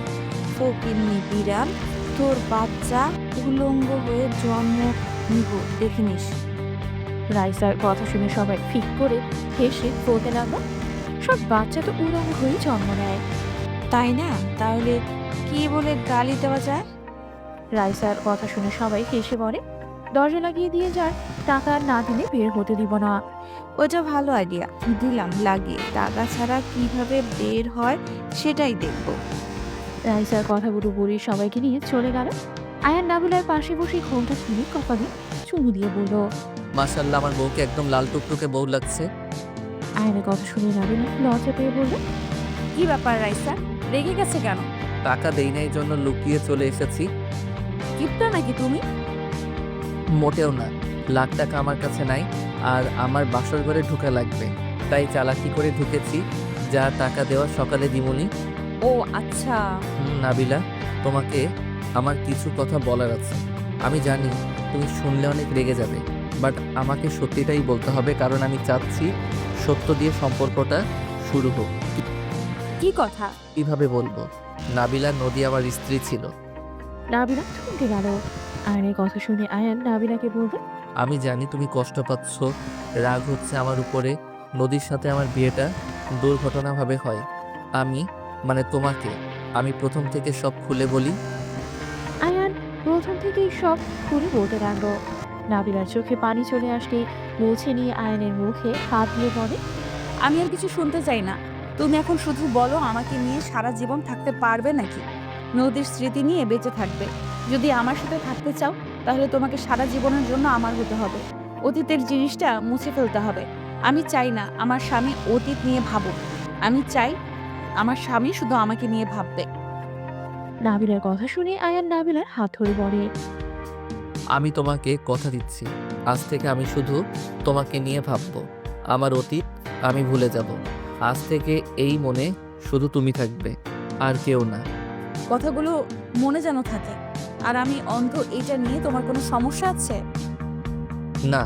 ফকিন্নি বিড়াল, তোর বাচ্চা উলঙ্গ হয়ে জন্ম নিব, দেখে নিস। রাইসার কথা শুনে সবাই ফিক করে হেসে বলতে লাগলো, সব বাচ্চা তো উলঙ্গ হয়ে জন্ম নেয়, তাই না? তাহলে কি বলে গালি দেওয়া যায়? রাইসার কথা শুনে সবাই হেসে বলে, দরজা লাগিয়ে দিয়ে যার টাকা না দিলে বের হতে দিব না। ওটা ভালো আইডিয়া, দিলাম লাগিয়ে। টাকা ছাড়া কিভাবে বের হয় সেটাই দেখব। রাইসার কথাগুলো বলে সবাইকে নিয়ে চলে গেল। আয়ান নাবিলার পাশে বসে ঘোমটা খুলে কপালে চুমু দিয়ে বলল, মাশাআল্লাহ, আমার বউকে একদম লাল টুকটুকে বউ লাগছে। আয়নের কথা শুনে নাবিলা লজ্জা পেয়ে বলল, কি ব্যাপার রাইসা, রেগে গেছে কেন? টাকা দেই নাই জন্য লুকিয়ে চলে এসেছি। কিপটা নাকি তুমি? মোটেও না, লাখ টাকা আমার কাছে নাই, আর আমার বাসর ঘরে ঢোকা লাগবে, তাই চালাকি করে ঢুকেছি। যা টাকা দেওয়া সকালে দিমুনি। ও আচ্ছা। নাবিলা, তোমাকে আমার কিছু কথা বলার আছে। আমি জানি তুমি শুনলে অনেক রেগে যাবে, বাট আমাকে সত্যিটাই বলতে হবে, কারণ আমি চাচ্ছি সত্য দিয়ে সম্পর্কটা শুরু হোক। কি কথা? কিভাবে বলবো? নাবিলা নদী আমার স্ত্রী ছিল। নাবিলা থমকে গেল। আয়নের কথা শুনে আয়ান নাবিলাকে বলল, আমি জানি তুমি কষ্ট পাচ্ছ, রাগ হচ্ছে আমার উপরে। নদীর সাথে আমার বিয়েটা দুর্ঘটনাভাবে হয়। মানে তোমাকে আমি প্রথম থেকে সব খুলে বলি। আয়ান প্রথম থেকেই সব খুলে বলতে লাগলো। নাবিলার চোখে পানি চলে আসলে মুছে নিয়ে আয়নের মুখে হাত দিয়ে বলে, আমি আর কিছু শুনতে চাই না। তুমি এখন শুধু বলো, আমাকে নিয়ে সারা জীবন থাকতে পারবে নাকি? নদীর স্মৃতি নিয়ে বেঁচে থাকবে? যদি আমার সাথে থাকতে চাও, তাহলে তোমাকে সারা জীবনের জন্য আমার হতে হবে। অতীতের জিনিসটা মুছে ফেলতে হবে। আমি চাই না আমার স্বামী অতীত নিয়ে ভাবুক। আমি চাই আমার স্বামী শুধু আমাকে নিয়ে ভাববে। নাবিলার কথা শুনে আয়ান নাবিলার হাত ধরে বলে, আমি তোমাকে কথা দিচ্ছি, আজ থেকে আমি শুধু তোমাকে নিয়ে ভাববো। আমার অতীত আমি ভুলে যাব। আজ থেকে এই মনে শুধু তুমি থাকবে, আর কেউ না। কথাগুলো মনে যেন থাকে। আর আমি অন্ধ, এটা নিয়ে তোমার কোনো সমস্যা আছে? না,